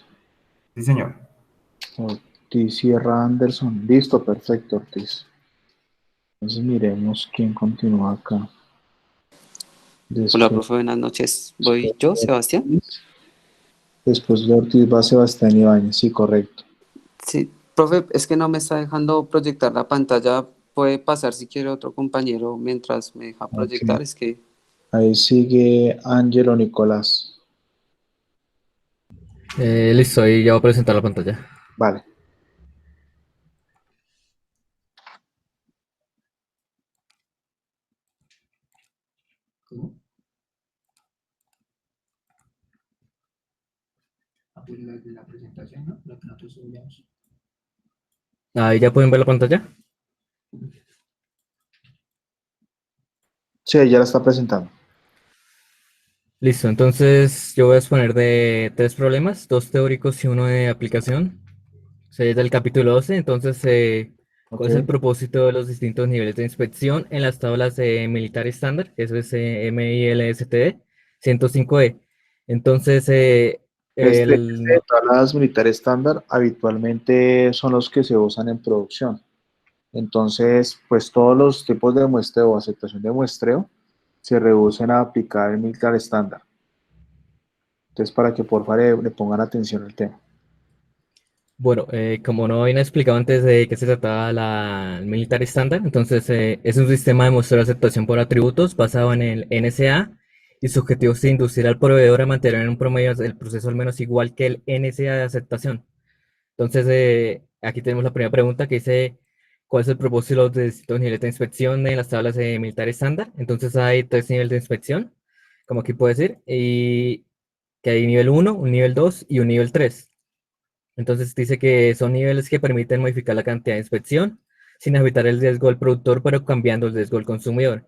Sí, señor. Ortiz Sierra Anderson. Listo, perfecto, Ortiz. Entonces miremos quién continúa acá. Hola, Después, profe, buenas noches. ¿Voy yo, de Sebastián? Ortiz. Después de Ortiz va Sebastián Ibáñez. Sí, correcto. Sí, profe, es que no me está dejando proyectar la pantalla. Puede pasar si quiere otro compañero mientras me deja Ok. proyectar. Es que, Ahí sigue Ángelo Nicolás. Listo, ahí ya voy a presentar la pantalla. Vale. de la presentación, ¿no? Lo que nosotros subíamos. Ahí ya pueden ver la pantalla. Sí, ya la está presentando. Listo, entonces yo voy a exponer de 3 problemas, 2 teóricos y uno de aplicación. Sería del capítulo 12, entonces, ¿cuál es el Ok. propósito de los distintos niveles de inspección en las tablas de militar estándar? Eso es MILSTD 105E. Entonces, Este el, tablas militar estándar habitualmente son los que se usan en producción. Entonces, pues todos los tipos de muestreo o aceptación de muestreo se reducen a aplicar el militar estándar. Entonces, para que por favor le pongan atención al tema. bueno, como no había explicado antes de qué se trataba el militar estándar, entonces es un sistema de muestreo de aceptación por atributos basado en el NSA y su objetivo es inducir al proveedor a mantener en un promedio el proceso al menos igual que el NSA de aceptación. Entonces, aquí tenemos la primera pregunta que dice, ¿cuál es el propósito de los distintos niveles de inspección en las tablas de militar estándar? Entonces hay 3 niveles de inspección, como aquí puede decir, y que hay nivel 1, un nivel 2 y un nivel 3. Entonces dice que son niveles que permiten modificar la cantidad de inspección sin evitar el riesgo del productor, pero cambiando el riesgo del consumidor.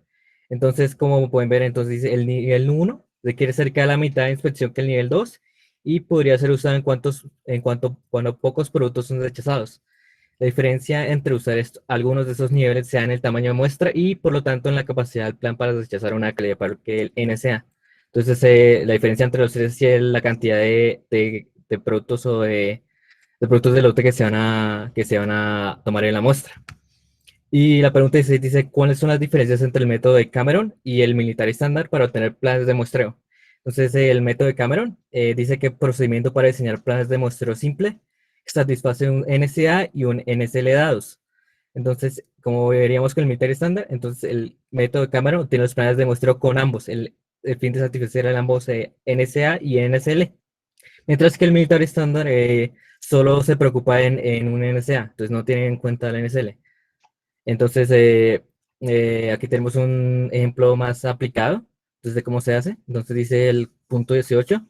Entonces, como pueden ver, entonces dice el nivel 1 requiere cerca de la mitad de inspección que el nivel 2 y podría ser usado cuando pocos productos son rechazados. La diferencia entre usar algunos de esos niveles sea en el tamaño de muestra y por lo tanto en la capacidad del plan para rechazar una calidad para que el NSA. Entonces, la diferencia entre los tres es la cantidad de productos o de productos de lote que se van a tomar en la muestra. Y la pregunta dice, ¿cuáles son las diferencias entre el método de Cameron y el militar estándar para obtener planes de muestreo? Entonces, el método de Cameron dice que procedimiento para diseñar planes de muestreo simple satisface un NSA y un NSL dados. Entonces, como veríamos con el militar estándar, entonces el método de Cameron tiene los planes de muestreo con ambos, el fin de satisfacer a ambos NSA y NSL. Mientras que el militar estándar solo se preocupa en un NSA, entonces no tiene en cuenta el NSL. Entonces, aquí tenemos un ejemplo más aplicado, entonces de cómo se hace. Entonces dice el punto 18.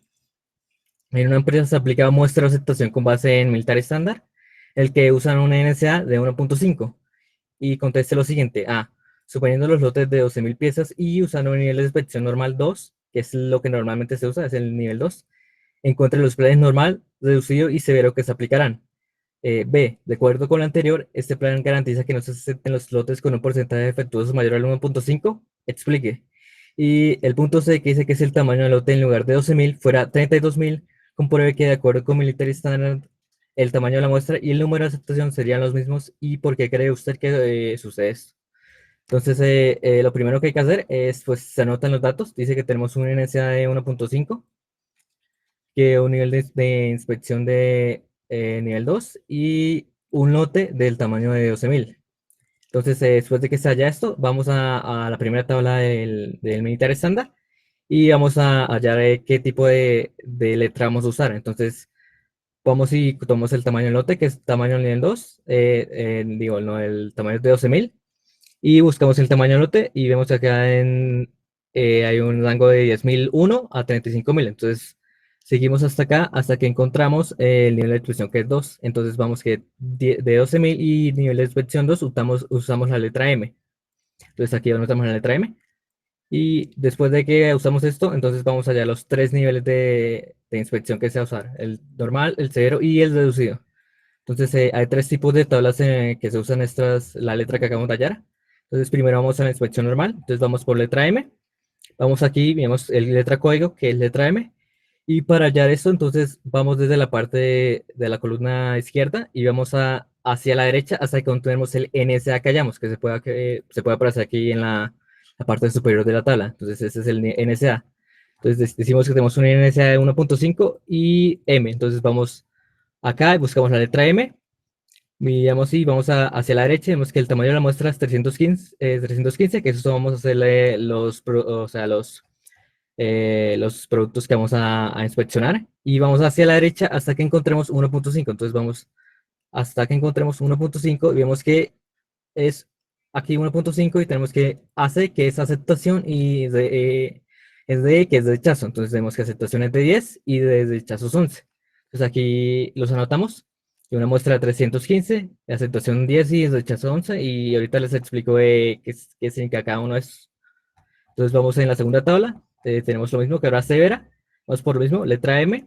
En una empresa se aplica muestra de aceptación con base en militar estándar, el que usan un NSA de 1.5. Y conteste lo siguiente. A. Suponiendo los lotes de 12.000 piezas y usando un nivel de inspección normal 2, que es lo que normalmente se usa, es el nivel 2. Encuentre los planes normal, reducido y severo que se aplicarán. B. De acuerdo con lo anterior, este plan garantiza que no se acepten los lotes con un porcentaje defectuoso mayor al 1.5. Explique. Y el punto C, que dice que si el tamaño del lote en lugar de 12.000 fuera 32.000, compruebe que de acuerdo con Military Standard, el tamaño de la muestra y el número de aceptación serían los mismos. ¿Y por qué cree usted que sucede esto? Entonces, lo primero que hay que hacer es, pues, se anotan los datos. Dice que tenemos un NSA de 1.5, que un nivel de inspección de nivel 2 y un lote del tamaño de 12.000. Entonces, después de que se haya esto, vamos a la primera tabla del militar estándar y vamos a hallar qué tipo de letra vamos a usar. Entonces, vamos y tomamos el tamaño del lote, que es tamaño nivel 2, digo, no, el tamaño de 12.000, y buscamos el tamaño del lote y vemos que acá hay un rango de 10.001 a 35.000. Entonces, seguimos hasta acá hasta que encontramos el nivel de inspección que es 2. Entonces, vamos que de 12.000 y nivel de inspección 2 usamos la letra M. Entonces, aquí anotamos la letra M. Y después de que usamos esto, entonces vamos allá a los 3 niveles de inspección que se va a usar: el normal, el severo y el reducido. Entonces, hay 3 tipos de tablas que se usan la letra que acabamos de hallar. Entonces, primero vamos a la inspección normal. Entonces, vamos por letra M. Vamos aquí, vemos el letra código, que es letra M. Y para hallar esto, entonces, vamos desde la parte de la columna izquierda y vamos hacia la derecha hasta que encontremos el NSA que hallamos, se puede aparecer aquí en la parte superior de la tabla. Entonces, ese es el NSA. Entonces, decimos que tenemos un NSA de 1.5 y M. Entonces, vamos acá y buscamos la letra M. Miramos y vamos hacia la derecha, vemos que el tamaño de la muestra es 315, que eso vamos a hacerle o sea, los productos que vamos a inspeccionar. Y vamos hacia la derecha hasta que encontremos 1.5. Entonces vamos hasta que encontremos 1.5 y vemos que es aquí 1.5 y tenemos que AC, que es aceptación, y es de que es de rechazo. Entonces vemos que aceptación es de 10 y de rechazo es 11. Pues aquí los anotamos. Y una muestra de 315, aceptación 10 y rechazo 11. Y ahorita les explico qué significa cada uno de esos. Entonces vamos en la segunda tabla. Tenemos lo mismo que ahora severa. Vamos por lo mismo, letra M.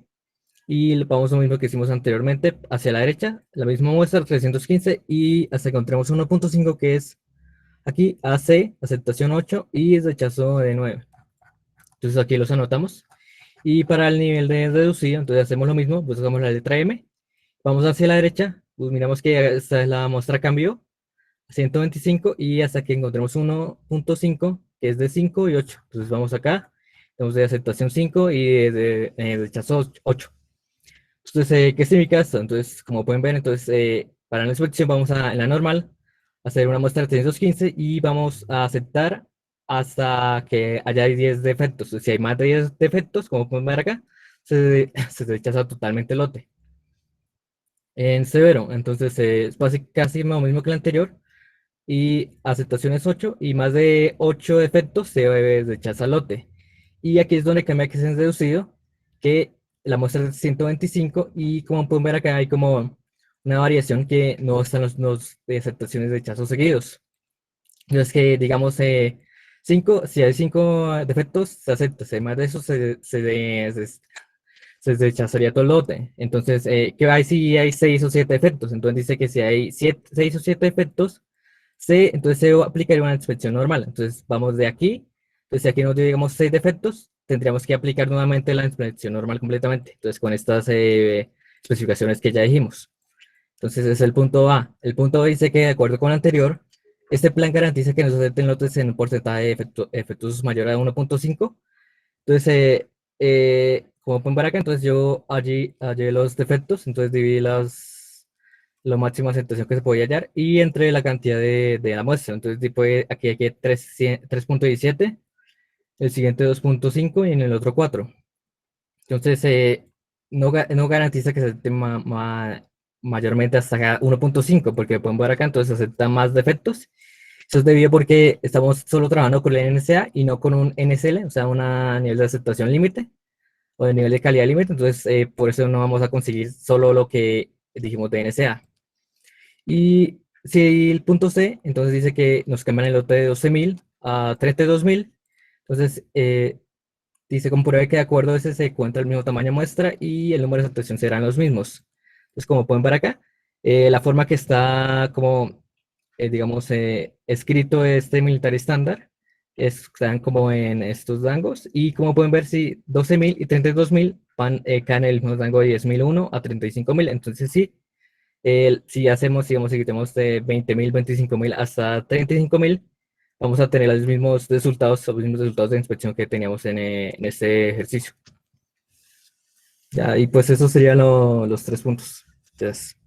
Y vamos lo mismo que hicimos anteriormente, hacia la derecha. La misma muestra, 315. Y hasta que encontremos 1.5, que es aquí AC, aceptación 8 y rechazo de 9. Entonces aquí los anotamos. Y para el nivel de reducido, entonces hacemos lo mismo, buscamos la letra M, vamos hacia la derecha, pues miramos que esta es la muestra cambio, 125, y hasta que encontremos 1.5, que es de 5 y 8. Entonces vamos acá, tenemos de aceptación 5 y de rechazo 8. Entonces, ¿qué significa esto? Entonces, como pueden ver, entonces, para la inspección vamos en la normal, a hacer una muestra de 315 y vamos a aceptar hasta que haya 10 defectos. Si hay más de 10 defectos, como pueden ver acá, se rechaza totalmente el lote. En severo, entonces es casi lo mismo que el anterior, y aceptación es 8, y más de 8 defectos se rechaza el lote. Y aquí es donde cambia que se han reducido, que la muestra es 125, y como pueden ver acá hay como una variación que no están los de aceptaciones de rechazo seguidos. Entonces que digamos, si hay 5 defectos, se acepta. Si hay más de eso, se rechazaría todo el lote. Entonces, ¿qué hay si hay 6 o 7 defectos? Entonces dice que si hay 6 o 7 defectos, entonces se aplicaría una inspección normal. Entonces vamos de aquí. Entonces si aquí nos dio, digamos, 6 defectos, tendríamos que aplicar nuevamente la inspección normal completamente. Entonces con estas especificaciones que ya dijimos. Entonces es el punto A. El punto B dice que de acuerdo con el anterior, este plan garantiza que nos acepten lotes en un porcentaje de efectos mayor a 1.5. Entonces, como pueden ver acá, entonces yo allí hallé los defectos, entonces dividí la máxima aceptación que se podía hallar y entre la cantidad de la muestra. Entonces, aquí hay 3.17, el siguiente 2.5 y en el otro 4. Entonces, no garantiza que se acepte mayormente hasta 1.5, porque pueden ver acá, entonces acepta más defectos. Eso es debido porque estamos solo trabajando con el NSA y no con un NSL, o sea, un nivel de aceptación límite o de nivel de calidad límite. Entonces, por eso no vamos a conseguir solo lo que dijimos de NSA. Y si el punto C, entonces dice que nos cambian el lote de 12.000 a 32.000. Entonces, dice compruebe que de acuerdo a ese se encuentra el mismo tamaño de muestra y el número de aceptación serán los mismos. Entonces, como pueden ver acá, la forma que está como, digamos, escrito este militar estándar, están como en estos rangos, y como pueden ver, si 12.000 y 32.000 caen en el mismo rango de 10.001 a 35.000. Entonces, sí, si hacemos, digamos, si quitamos de 20.000, 25.000 hasta 35.000, vamos a tener los mismos resultados de inspección que teníamos en este ejercicio. Ya, y pues esos serían los 3 puntos. Yes.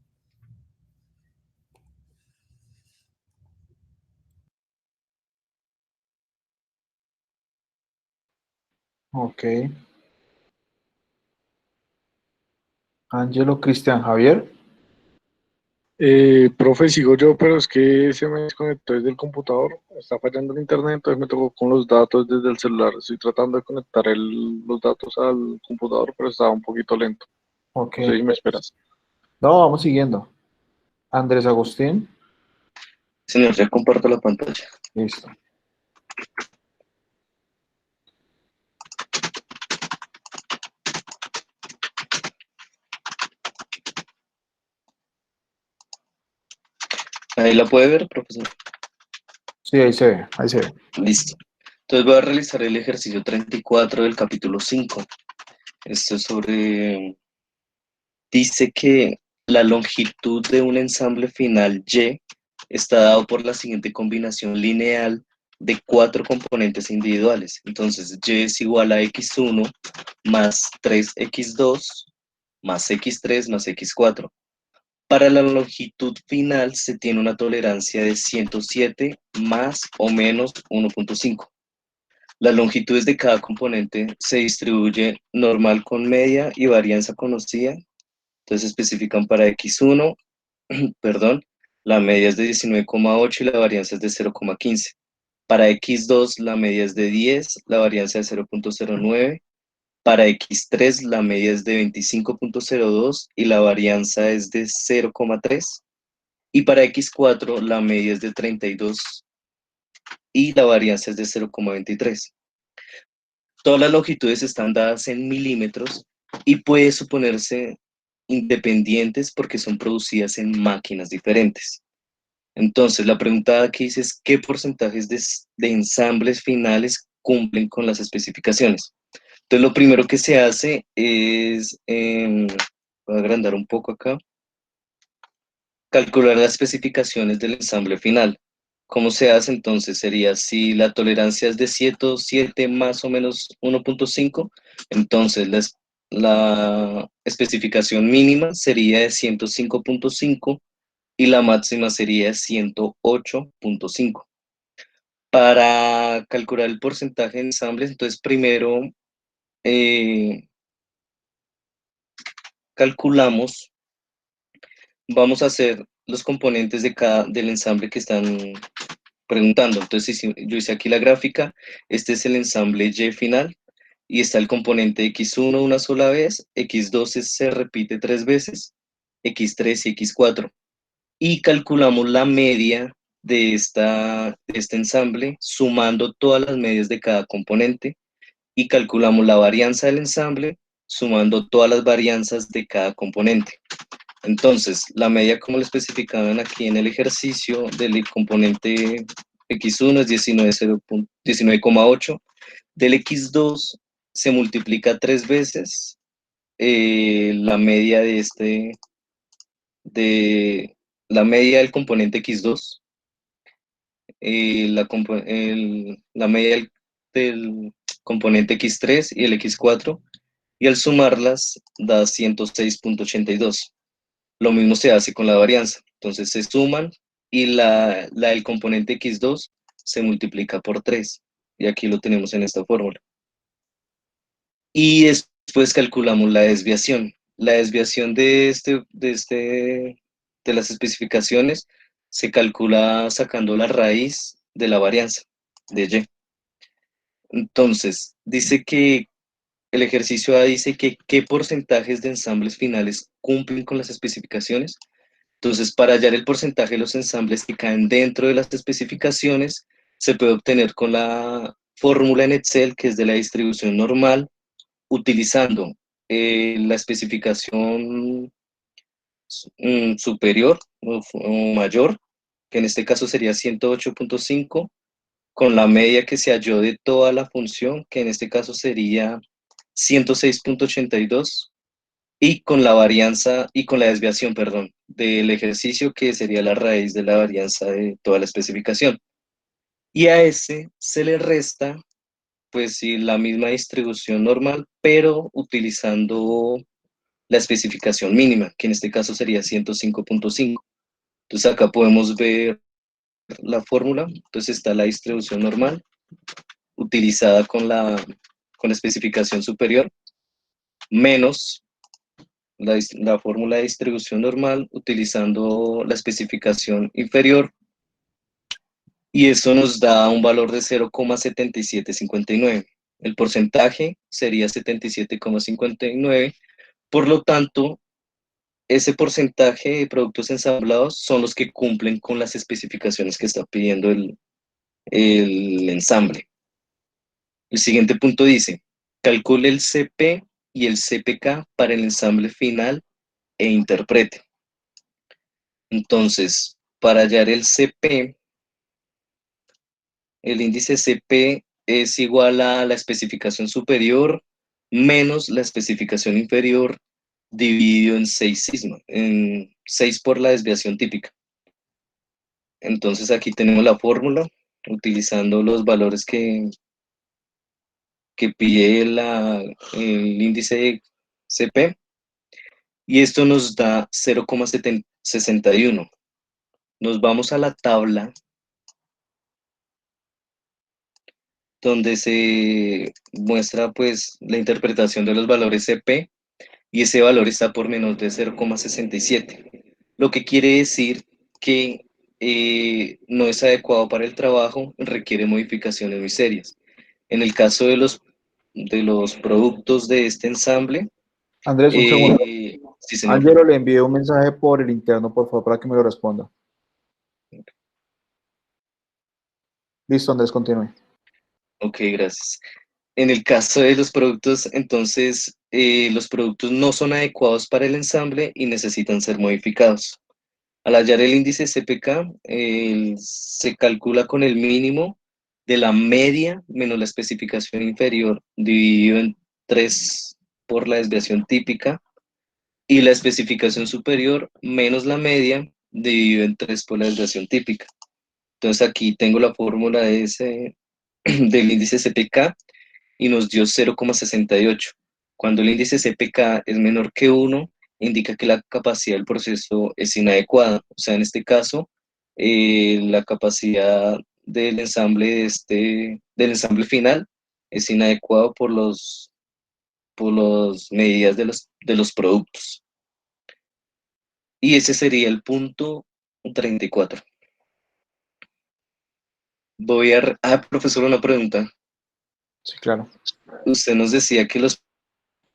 Ok. Ángelo Cristian Javier. Profe, sigo yo, pero es que se me desconectó desde el computador, está fallando el internet, entonces me tocó con los datos desde el celular. Estoy tratando de conectar los datos al computador, pero estaba un poquito lento. Ok. No sé si me esperas. No, vamos siguiendo. Andrés Agustín. Señor, ya comparto la pantalla. Listo. Ahí la puede ver, profesor. Sí, ahí se ve, ahí se ve. Listo. Entonces voy a realizar el ejercicio 34 del capítulo 5. Esto es sobre... Dice que la longitud de un ensamble final Y está dado por la siguiente combinación lineal de 4 componentes individuales. Entonces, Y es igual a X1 más 3X2 más X3 más X4. Para la longitud final se tiene una tolerancia de 107 más o menos 1.5. Las longitudes de cada componente se distribuye normal con media y varianza conocida. Entonces especifican para X1, perdón, la media es de 19,8 y la varianza es de 0,15. Para X2 la media es de 10, la varianza es de 0.09. Para X3 la media es de 25.02 y la varianza es de 0,3. Y para X4 la media es de 32 y la varianza es de 0,23. Todas las longitudes están dadas en milímetros y puede suponerse independientes porque son producidas en máquinas diferentes. Entonces, la pregunta que dice es, ¿qué porcentajes de ensambles finales cumplen con las especificaciones? Entonces, lo primero que se hace es, voy a agrandar un poco acá, calcular las especificaciones del ensamble final. ¿Cómo se hace entonces? Sería si la tolerancia es de 7 más o menos 1.5, entonces la especificación mínima sería de 105.5 y la máxima sería de 108.5. Para calcular el porcentaje de ensambles, entonces primero calculamos, vamos a hacer los componentes del ensamble que están preguntando. Entonces, yo hice aquí la gráfica, este es el ensamble Y final, y está el componente X1 una sola vez, X2 se repite 3 veces, X3 y X4. Y calculamos la media de este ensamble, sumando todas las medias de cada componente, y calculamos la varianza del ensamble, sumando todas las varianzas de cada componente. Entonces, la media, como lo especificaban aquí en el ejercicio del componente X1 es 19,8. Del X2 se multiplica 3 veces la media la media del componente X2, la media del componente X3 y el X4, y al sumarlas da 106.82. Lo mismo se hace con la varianza. Entonces se suman y la del componente X2 se multiplica por 3. Y aquí lo tenemos en esta fórmula. Y después calculamos la desviación. La desviación de las especificaciones se calcula sacando la raíz de la varianza de Y. Entonces, dice que el ejercicio A dice que qué porcentajes de ensambles finales cumplen con las especificaciones. Entonces, para hallar el porcentaje de los ensambles que caen dentro de las especificaciones, se puede obtener con la fórmula en Excel, que es de la distribución normal, utilizando la especificación superior o mayor, que en este caso sería 108.5, con la media que se halló de toda la función, que en este caso sería 106.82, y con la varianza y con la desviación, perdón, del ejercicio, que sería la raíz de la varianza de toda la especificación. Y a ese se le resta, pues sí, la misma distribución normal, pero utilizando la especificación mínima, que en este caso sería 105.5. Entonces acá podemos ver la fórmula. Entonces está la distribución normal utilizada con la especificación superior, menos la fórmula de distribución normal utilizando la especificación inferior, y eso nos da un valor de 0,7759. El porcentaje sería 77,59, por lo tanto, ese porcentaje de productos ensamblados son los que cumplen con las especificaciones que está pidiendo el ensamble. El siguiente punto dice, calcule el CP y el CPK para el ensamble final e interprete. Entonces, para hallar el CP, el índice CP es igual a la especificación superior menos la especificación inferior dividido en 6 sigma, en 6 por la desviación típica. Entonces aquí tenemos la fórmula utilizando los valores que pide el índice CP, y esto nos da 0,61. Nos vamos a la tabla donde se muestra pues la interpretación de los valores CP, y ese valor está por menos de 0,67, lo que quiere decir que no es adecuado para el trabajo, requiere modificaciones muy serias. En el caso de los los productos de este ensamble. Andrés, un segundo. Sí, señor. Angelo le envié un mensaje por el interno, por favor, para que me lo responda. Listo, Andrés, continúe. Ok, gracias. En el caso de los productos, entonces, los productos no son adecuados para el ensamble y necesitan ser modificados. Al hallar el índice CPK, se calcula con el mínimo de la media menos la especificación inferior dividido en 3 por la desviación típica y la especificación superior menos la media dividido en 3 por la desviación típica. Entonces aquí tengo la fórmula de del índice CPK y nos dio 0,68. Cuando el índice CPK es menor que 1, indica que la capacidad del proceso es inadecuada. O sea, en este caso, la capacidad del ensamble, del ensamble final es inadecuado por las medidas de los productos. Y ese sería el punto 34. Profesor, una pregunta. Sí, claro. Usted nos decía que los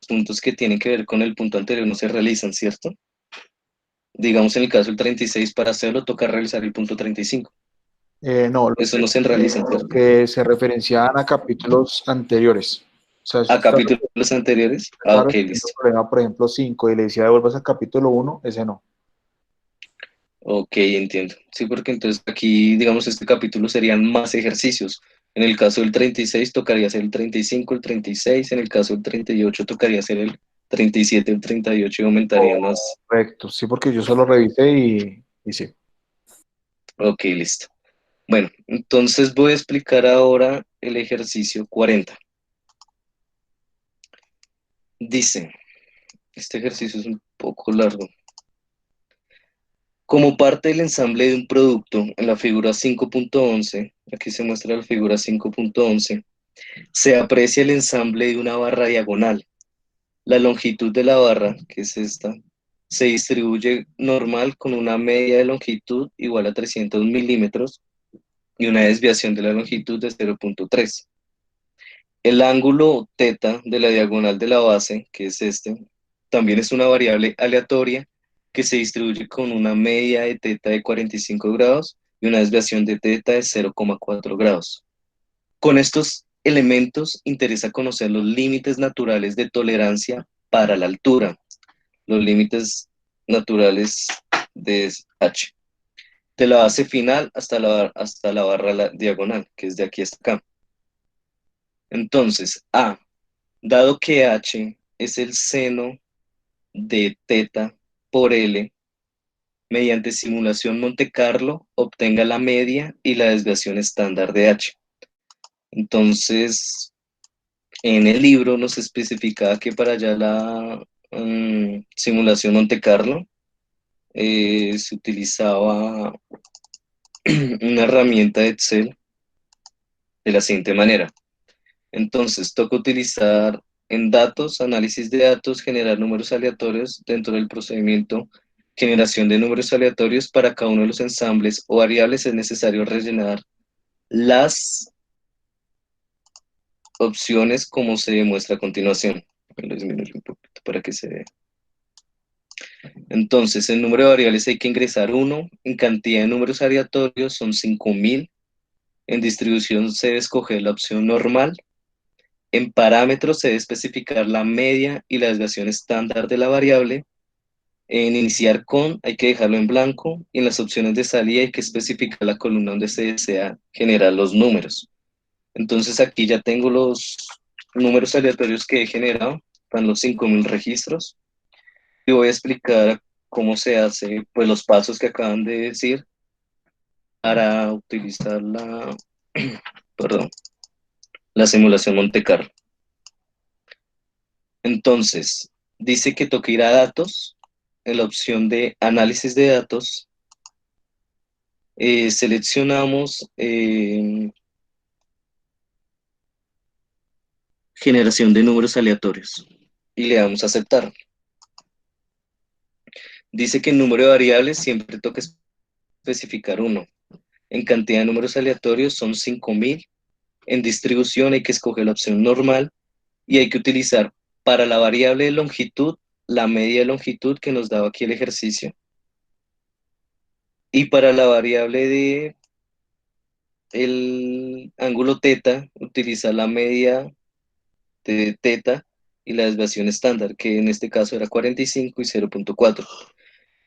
puntos que tienen que ver con el punto anterior no se realizan, ¿cierto? Digamos, en el caso del 36, para hacerlo toca realizar el punto 35. No, Eso no se realiza, ¿cierto? que se referenciaban a capítulos anteriores. O sea, ¿A capítulos anteriores? Ah, claro, ok, el listo. problema, por ejemplo, 5, y le decía devuelvas al capítulo 1, ese no. Ok, entiendo. Sí, porque entonces aquí, digamos, este capítulo serían más ejercicios. En el caso del 36 tocaría hacer el 35, el 36. En el caso del 38 tocaría hacer el 37, el 38 y aumentaría más. Correcto, sí, porque yo solo revisé y sí. Ok, listo. Bueno, entonces voy a explicar ahora el ejercicio 40. Dice, este ejercicio es un poco largo. Como parte del ensamble de un producto, en la figura 5.11, aquí se muestra la figura 5.11, se aprecia el ensamble de una barra diagonal. La longitud de la barra, que es esta, se distribuye normal con una media de longitud igual a 300 milímetros y una desviación de la longitud de 0.3. El ángulo θ de la diagonal de la base, que es también es una variable aleatoria que se distribuye con una media de θ de 45 grados y una desviación de θ de 0,4 grados. Con estos elementos interesa conocer los límites naturales de tolerancia para la altura, los límites naturales de h, de la base final hasta la barra diagonal, que es de aquí hasta acá. Entonces, dado que h es el seno de θ por L, mediante simulación Monte Carlo, obtenga la media y la desviación estándar de h. Entonces, en el libro nos especificaba que para allá la simulación Monte Carlo se utilizaba una herramienta de Excel de la siguiente manera. Entonces, toca utilizar en datos, análisis de datos, generar números aleatorios dentro del procedimiento generación de números aleatorios. Para cada uno de los ensambles o variables es necesario rellenar las opciones como se demuestra a continuación. Lo disminuyo un poquito para que se vea. Entonces, en número de variables hay que ingresar 1, en cantidad de números aleatorios son 5000, en distribución se debe escoger la opción normal, en parámetros se debe especificar la media y la desviación estándar de la variable, en iniciar con hay que dejarlo en blanco, y en las opciones de salida hay que especificar la columna donde se desea generar los números. Entonces aquí ya tengo los números aleatorios que he generado, están los 5000 registros, y voy a explicar cómo se hace, pues los pasos que acaban de decir para utilizar perdón, la simulación Monte Carlo. Entonces, dice que toca ir a datos, en la opción de análisis de datos, seleccionamos generación de números aleatorios y le damos a aceptar. Dice que en número de variables siempre toca especificar 1. En cantidad de números aleatorios son 5000. En distribución hay que escoger la opción normal y hay que utilizar para la variable de longitud la media de longitud que nos daba aquí el ejercicio, y para la variable de el ángulo teta utilizar la media de teta y la desviación estándar, que en este caso era 45 y 0.4.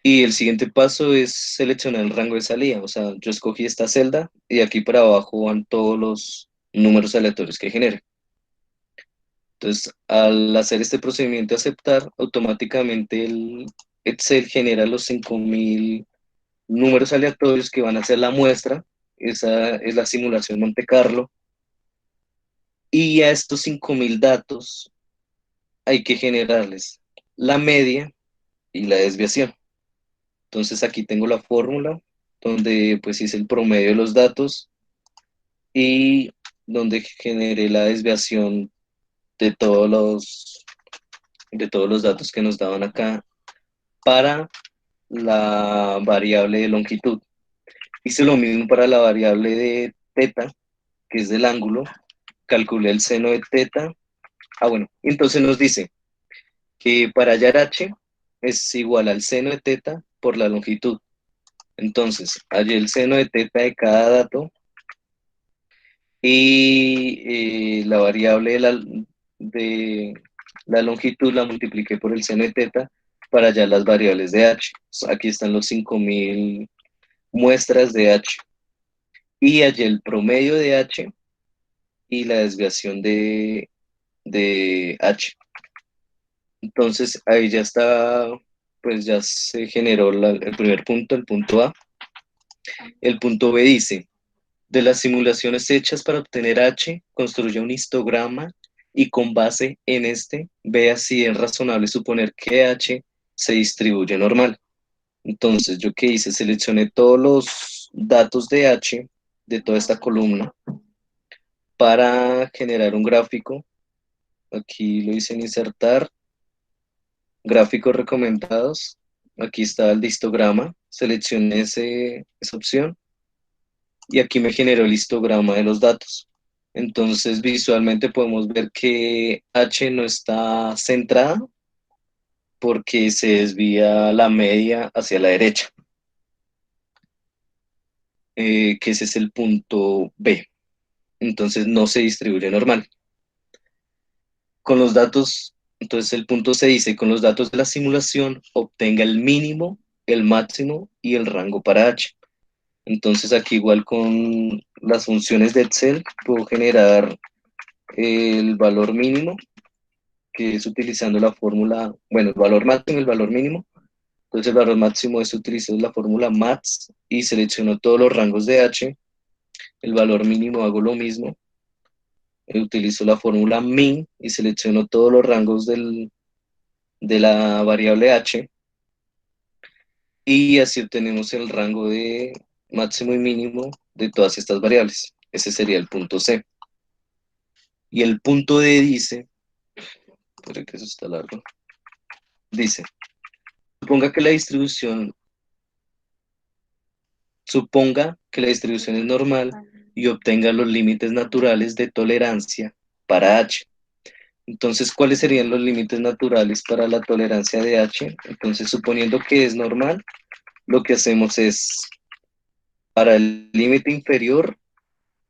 Y el siguiente paso es seleccionar el rango de salida. O sea, yo escogí esta celda y aquí para abajo van todos los números aleatorios que genere. Entonces, al hacer este procedimiento de aceptar, automáticamente el Excel genera los 5000 números aleatorios que van a ser la muestra. Esa es la simulación Monte Carlo. Y a estos 5000 datos hay que generarles la media y la desviación. Entonces aquí tengo la fórmula donde pues hice el promedio de los datos y donde generé la desviación de de todos los datos que nos daban acá para la variable de longitud. Hice lo mismo para la variable de teta, que es del ángulo. Calculé el seno de teta. Bueno, entonces nos dice que para hallar h es igual al seno de teta por la longitud. Entonces, hallé el seno de teta de cada dato y la variable de la longitud la multipliqué por el seno de teta para hallar las variables de h. Aquí están los 5000 muestras de h. Y hallé el promedio de h y la desviación de h. Entonces, ahí ya está, pues ya se generó el primer punto, el punto A. El punto B dice: de las simulaciones hechas para obtener h, construya un histograma y con base en este, vea si es razonable suponer que h se distribuye normal. Entonces, ¿yo qué hice? Seleccioné todos los datos de h de toda esta columna para generar un gráfico. Aquí lo hice en insertar, gráficos recomendados. Aquí está el histograma, seleccioné esa opción y aquí me generó el histograma de los datos. Entonces visualmente podemos ver que H no está centrada porque se desvía la media hacia la derecha, que ese es el punto B. Entonces no se distribuye normal. Con los datos, entonces el punto C dice: con los datos de la simulación obtenga el mínimo, el máximo y el rango para H. Entonces aquí igual con las funciones de Excel puedo generar el valor mínimo, que es utilizando la fórmula, bueno, el valor máximo y el valor mínimo. Entonces el valor máximo es utilizar la fórmula max y selecciono todos los rangos de H. El valor mínimo hago lo mismo. Utilizo la fórmula min y selecciono todos los rangos de la variable H. Y así obtenemos el rango de máximo y mínimo de todas estas variables. Ese sería el punto C. Y el punto D dice, espera que eso está largo, dice: suponga que la distribución es normal y obtenga los límites naturales de tolerancia para H. Entonces, ¿cuáles serían los límites naturales para la tolerancia de H? Entonces, suponiendo que es normal, lo que hacemos es, para el límite inferior,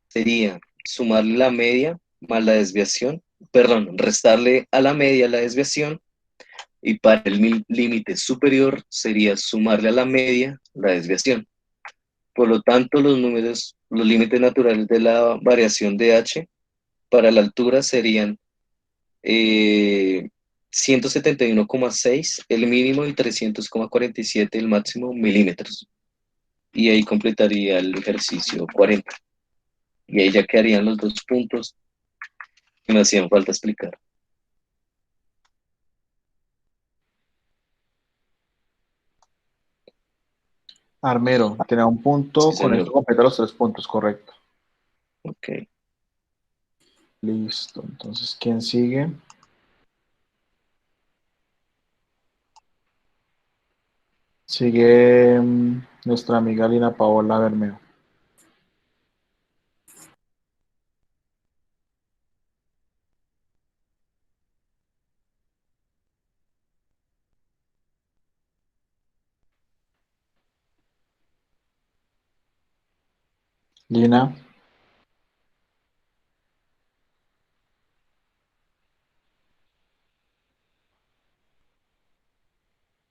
sería sumarle la media más la desviación, perdón, restarle a la media la desviación, y para el límite superior sería sumarle a la media la desviación. Por lo tanto, los límites naturales de la variación de h para la altura serían 171,6 el mínimo y 300,47 el máximo milímetros. Y ahí completaría el ejercicio 40. Y ahí ya quedarían los dos puntos que me hacían falta explicar. Armero, tenía un punto, Sí, con señor. esto completa los 3 puntos, correcto. Ok. Listo, entonces, ¿quién sigue? Sigue nuestra amiga Lina Paola Bermeo. Lina.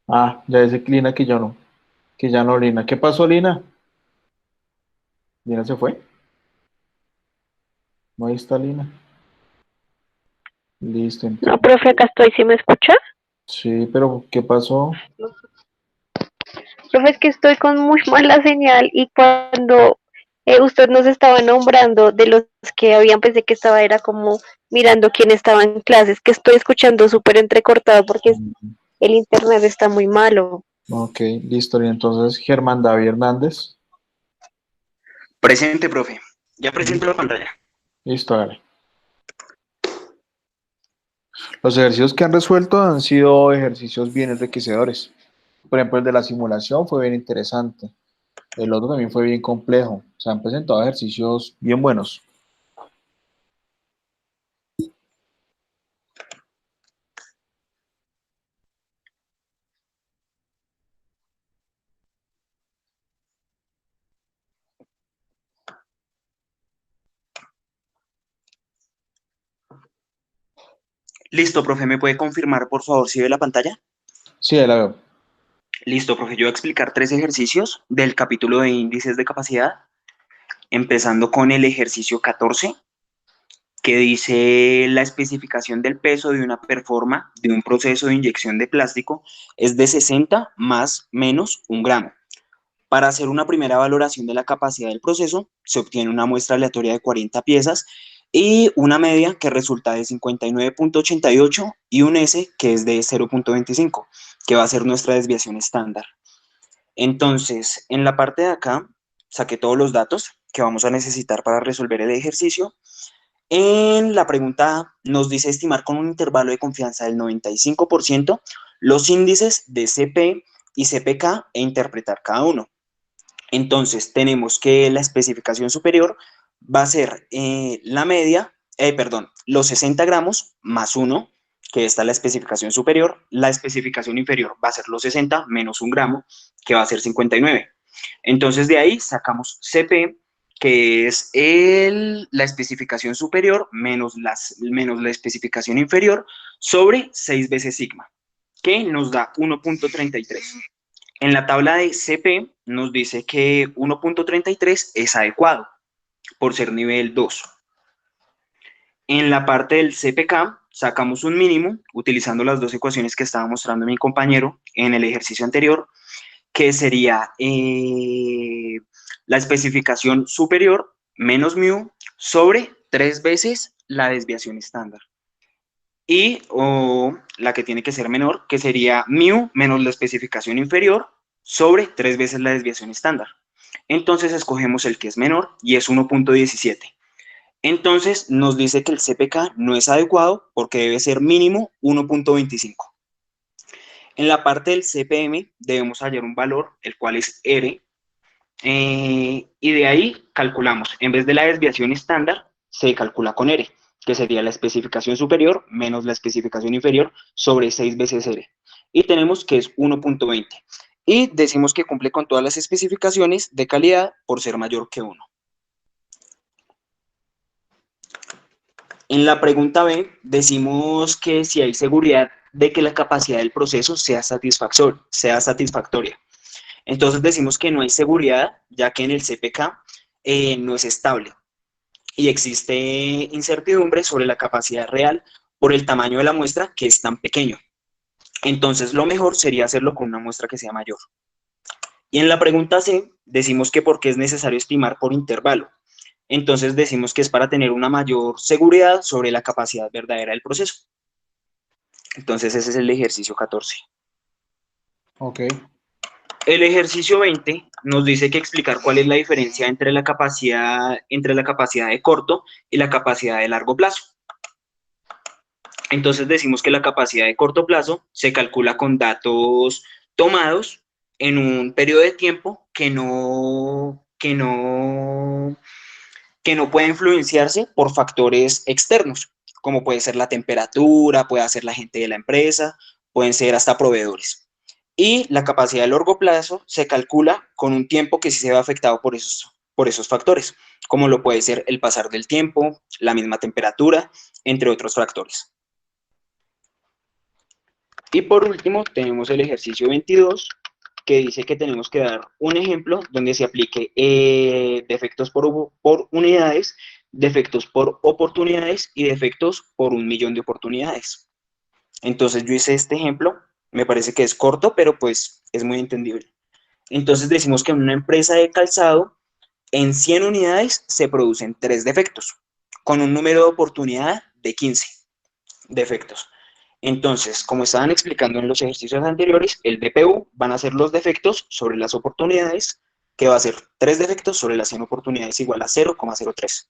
Ah, ya dice Lina que yo no. Que ya no, Lina. ¿Qué pasó, Lina? ¿Lina se fue? No, ahí está Lina. Listo, No, entonces. profe, acá estoy, ¿sí me escucha? Sí, pero ¿qué pasó? Profe, es que estoy con muy mala señal y cuando usted nos estaba nombrando de los que habían, pensé que estaba, era como mirando quién estaba en clases, que estoy escuchando súper entrecortado porque el internet está muy malo. Ok, listo. Y entonces, Germán David Hernández. Presente, profe. Ya presento la pantalla. Listo, hágale. Los ejercicios que han resuelto han sido ejercicios bien enriquecedores. Por ejemplo, el de la simulación fue bien interesante. El otro también fue bien complejo. Se han presentado ejercicios bien buenos. Listo, profe. ¿Me puede confirmar, por favor, si ve la pantalla? Sí, ahí la veo. Listo, profe. Yo voy a explicar 3 ejercicios del capítulo de índices de capacidad, empezando con el ejercicio 14, que dice la especificación del peso de una performa de un proceso de inyección de plástico es de 60 más menos 1 gramo. Para hacer una primera valoración de la capacidad del proceso, se obtiene una muestra aleatoria de 40 piezas y una media que resulta de 59.88 y un S que es de 0.25, que va a ser nuestra desviación estándar. Entonces, en la parte de acá, saqué todos los datos que vamos a necesitar para resolver el ejercicio. En la pregunta A nos dice estimar con un intervalo de confianza del 95% los índices de CP y CPK e interpretar cada uno. Entonces, tenemos que la especificación superior va a ser los 60 gramos más 1, que está la especificación superior. La especificación inferior va a ser los 60 menos 1 gramo, que va a ser 59. Entonces, de ahí sacamos CP, que es la especificación superior menos la especificación inferior sobre 6 veces sigma, que nos da 1.33. En la tabla de CP nos dice que 1.33 es adecuado por ser nivel 2. En la parte del CPK sacamos un mínimo utilizando las dos ecuaciones que estaba mostrando mi compañero en el ejercicio anterior, que sería la especificación superior menos mu sobre 3 veces la desviación estándar. Y la que tiene que ser menor, que sería mu menos la especificación inferior sobre 3 veces la desviación estándar. Entonces escogemos el que es menor y es 1.17. Entonces nos dice que el CPK no es adecuado porque debe ser mínimo 1.25. En la parte del CPM debemos hallar un valor, el cual es R, y de ahí calculamos, en vez de la desviación estándar, se calcula con R, que sería la especificación superior menos la especificación inferior sobre 6 veces R. Y tenemos que es 1.20. Y decimos que cumple con todas las especificaciones de calidad por ser mayor que 1. En la pregunta B, decimos que si hay seguridad de que la capacidad del proceso sea satisfactoria. Entonces decimos que no hay seguridad, ya que en el CPK no es estable y existe incertidumbre sobre la capacidad real por el tamaño de la muestra, que es tan pequeño. Entonces lo mejor sería hacerlo con una muestra que sea mayor. Y en la pregunta C, decimos que porque es necesario estimar por intervalo. Entonces decimos que es para tener una mayor seguridad sobre la capacidad verdadera del proceso. Entonces ese es el ejercicio 14. Ok. El ejercicio 20 nos dice que explicar cuál es la diferencia entre la capacidad de corto y la capacidad de largo plazo. Entonces decimos que la capacidad de corto plazo se calcula con datos tomados en un periodo de tiempo que no puede influenciarse por factores externos, como puede ser la temperatura, puede ser la gente de la empresa, pueden ser hasta proveedores. Y la capacidad de largo plazo se calcula con un tiempo que sí se ve afectado por esos por esos factores, como lo puede ser el pasar del tiempo, la misma temperatura, entre otros factores. Y por último, tenemos el ejercicio 22, que dice que tenemos que dar un ejemplo donde se aplique defectos por unidades, defectos por oportunidades y defectos por 1.000.000 de oportunidades. Entonces yo hice este ejemplo, me parece que es corto, pero pues es muy entendible. Entonces decimos que en una empresa de calzado, en 100 unidades se producen 3 defectos, con un número de oportunidad de 15 defectos. Entonces, como estaban explicando en los ejercicios anteriores, el DPU van a ser los defectos sobre las oportunidades, que va a ser 3 defectos sobre las 100 oportunidades igual a 0,03.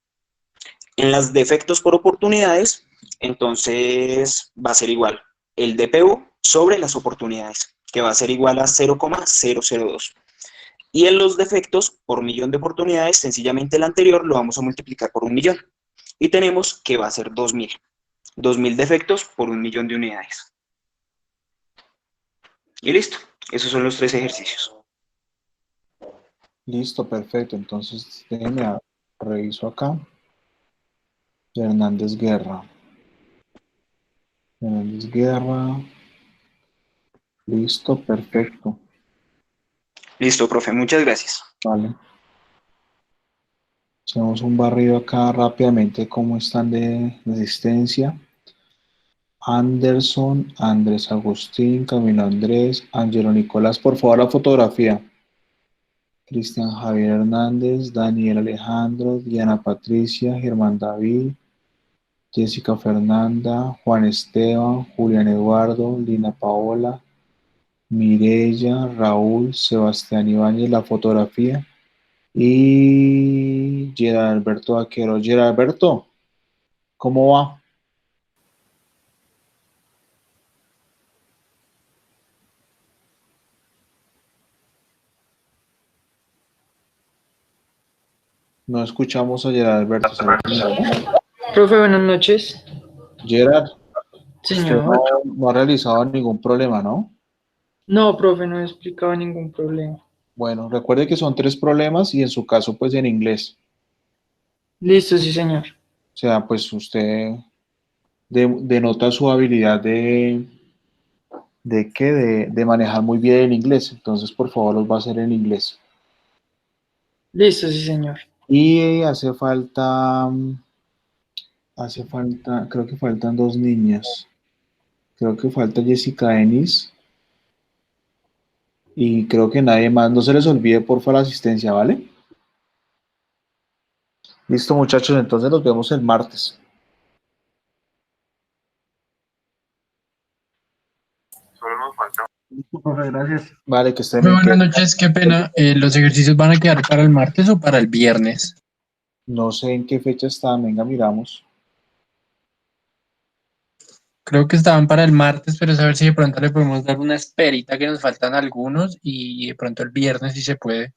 En las defectos por oportunidades, entonces va a ser igual el DPU sobre las oportunidades, que va a ser igual a 0,002. Y en los defectos por 1.000.000 de oportunidades, sencillamente el anterior lo vamos a multiplicar por 1.000.000. Y tenemos que va a ser 2.000. 2.000 defectos por 1.000.000 de unidades. Y listo. Esos son los 3 ejercicios. Listo, perfecto. Entonces, déjenme reviso acá. Hernández Guerra. Hernández Guerra. Listo, perfecto. Listo, profe. Muchas gracias. Vale. Hacemos un barrido acá rápidamente, cómo están de asistencia. Anderson, Andrés Agustín, Camilo Andrés, Angelo Nicolás, por favor la fotografía. Cristian Javier Hernández, Daniel Alejandro, Diana Patricia, Germán David, Jessica Fernanda, Juan Esteban, Julián Eduardo, Lina Paola, Mirella, Raúl, Sebastián Ibáñez, la fotografía. Y Gerard Alberto Vaquero. Gerard Alberto, ¿cómo va? No escuchamos a Gerard Alberto. Profe, buenas noches. Gerard, usted Señor. no ha realizado ningún problema, ¿no? No, profe, no he explicado ningún problema. Bueno, recuerde que son 3 problemas y en su caso, pues en inglés. Listo, sí, señor. O sea, pues usted denota su habilidad de manejar muy bien el inglés. Entonces, por favor, los va a hacer en inglés. Listo, sí, señor. Y hace falta, creo que faltan 2 niñas. Creo que falta Jessica Denise. Y creo que nadie más. No se les olvide, porfa, la asistencia, ¿vale? Listo, muchachos. Entonces nos vemos el martes. Solo nos falta. Profe, gracias. Vale, que estén Muy bien. buenas noches, qué pena. ¿Los ejercicios van a quedar para el martes o para el viernes? No sé en qué fecha están. Venga, miramos. Creo que estaban para el martes, pero es a ver si de pronto le podemos dar una esperita que nos faltan algunos y de pronto el viernes si se puede.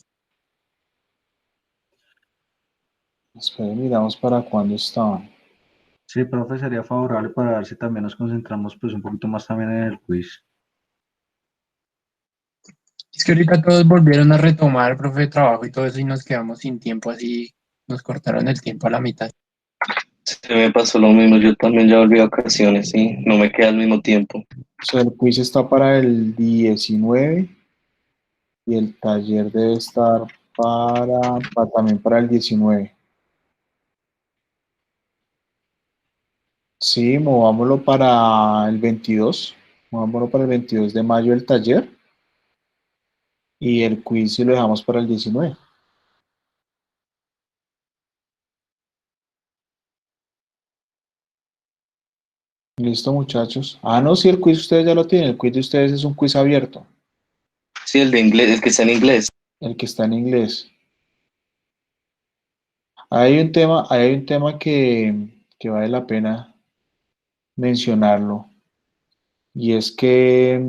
Espera, miramos para cuándo estaban. Sí, profe, sería favorable para ver si también nos concentramos pues un poquito más también en el quiz. Es que ahorita todos volvieron a retomar, profe, de trabajo y todo eso y nos quedamos sin tiempo, así nos cortaron el tiempo a la mitad. Se me pasó lo mismo, yo también ya volví a vacaciones, sí, no me queda al mismo tiempo. O sea, el quiz está para el 19 y el taller debe estar también para el 19. Sí, movámoslo para el 22. Movámoslo para el 22 de mayo el taller. Y el quiz si lo dejamos para el 19. Listo, muchachos. Ah, no, sí, el quiz ustedes ya lo tienen. El quiz de ustedes es un quiz abierto. Sí, el de inglés, el que está en inglés. El que está en inglés. Hay un tema que vale la pena mencionarlo. Y es que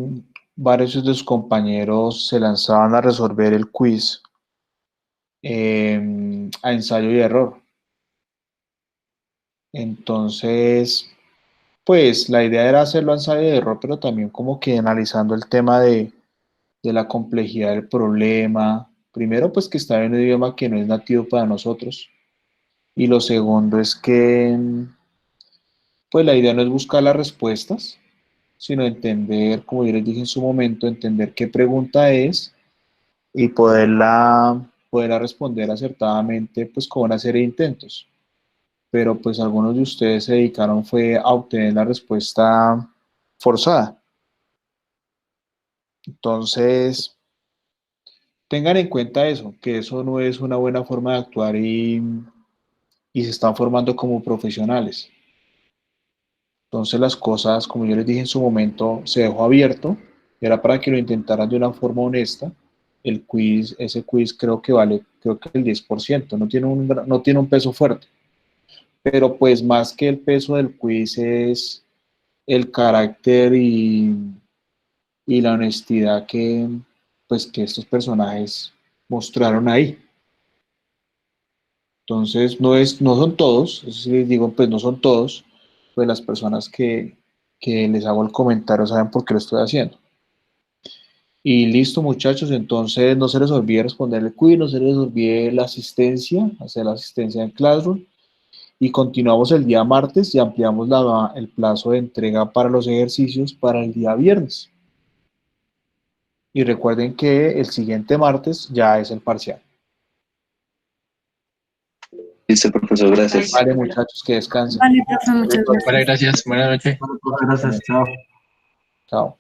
varios de sus compañeros se lanzaban a resolver el quiz a ensayo y error. Entonces, pues la idea era hacerlo a ensayo y error, pero también como que analizando el tema de la complejidad del problema, Primero, pues que está en un idioma que no es nativo para nosotros. Y lo segundo es que, pues la idea no es buscar las respuestas, sino entender, como yo les dije en su momento, entender qué pregunta es y poderla responder acertadamente, pues con una serie de intentos. Pero pues algunos de ustedes se dedicaron fue a obtener la respuesta forzada. Entonces, tengan en cuenta eso, que eso no es una buena forma de actuar y se están formando como profesionales. Entonces las cosas, como yo les dije en su momento, se dejó abierto, era para que lo intentaran de una forma honesta. El quiz, ese quiz creo que vale, creo que el 10%, no tiene un peso fuerte. Pero pues más que el peso del quiz es el carácter y la honestidad pues, que estos personajes mostraron ahí. Entonces, no son todos, eso sí les digo, pues no son todos, pues las personas que les hago el comentario saben por qué lo estoy haciendo. Y listo, muchachos, entonces no se les olvide responder el quiz, no se les olvide la asistencia, hacer la asistencia en Classroom. Y continuamos el día martes y ampliamos el plazo de entrega para los ejercicios para el día viernes. Y recuerden que el siguiente martes ya es el parcial. Listo, profesor, gracias. Vale, muchachos, que descansen. Vale, profe, muchas gracias. Vale, gracias. Buenas noches. Gracias, chao. Chao.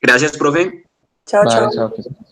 Gracias, profe. Chao, Vale, chao. chao.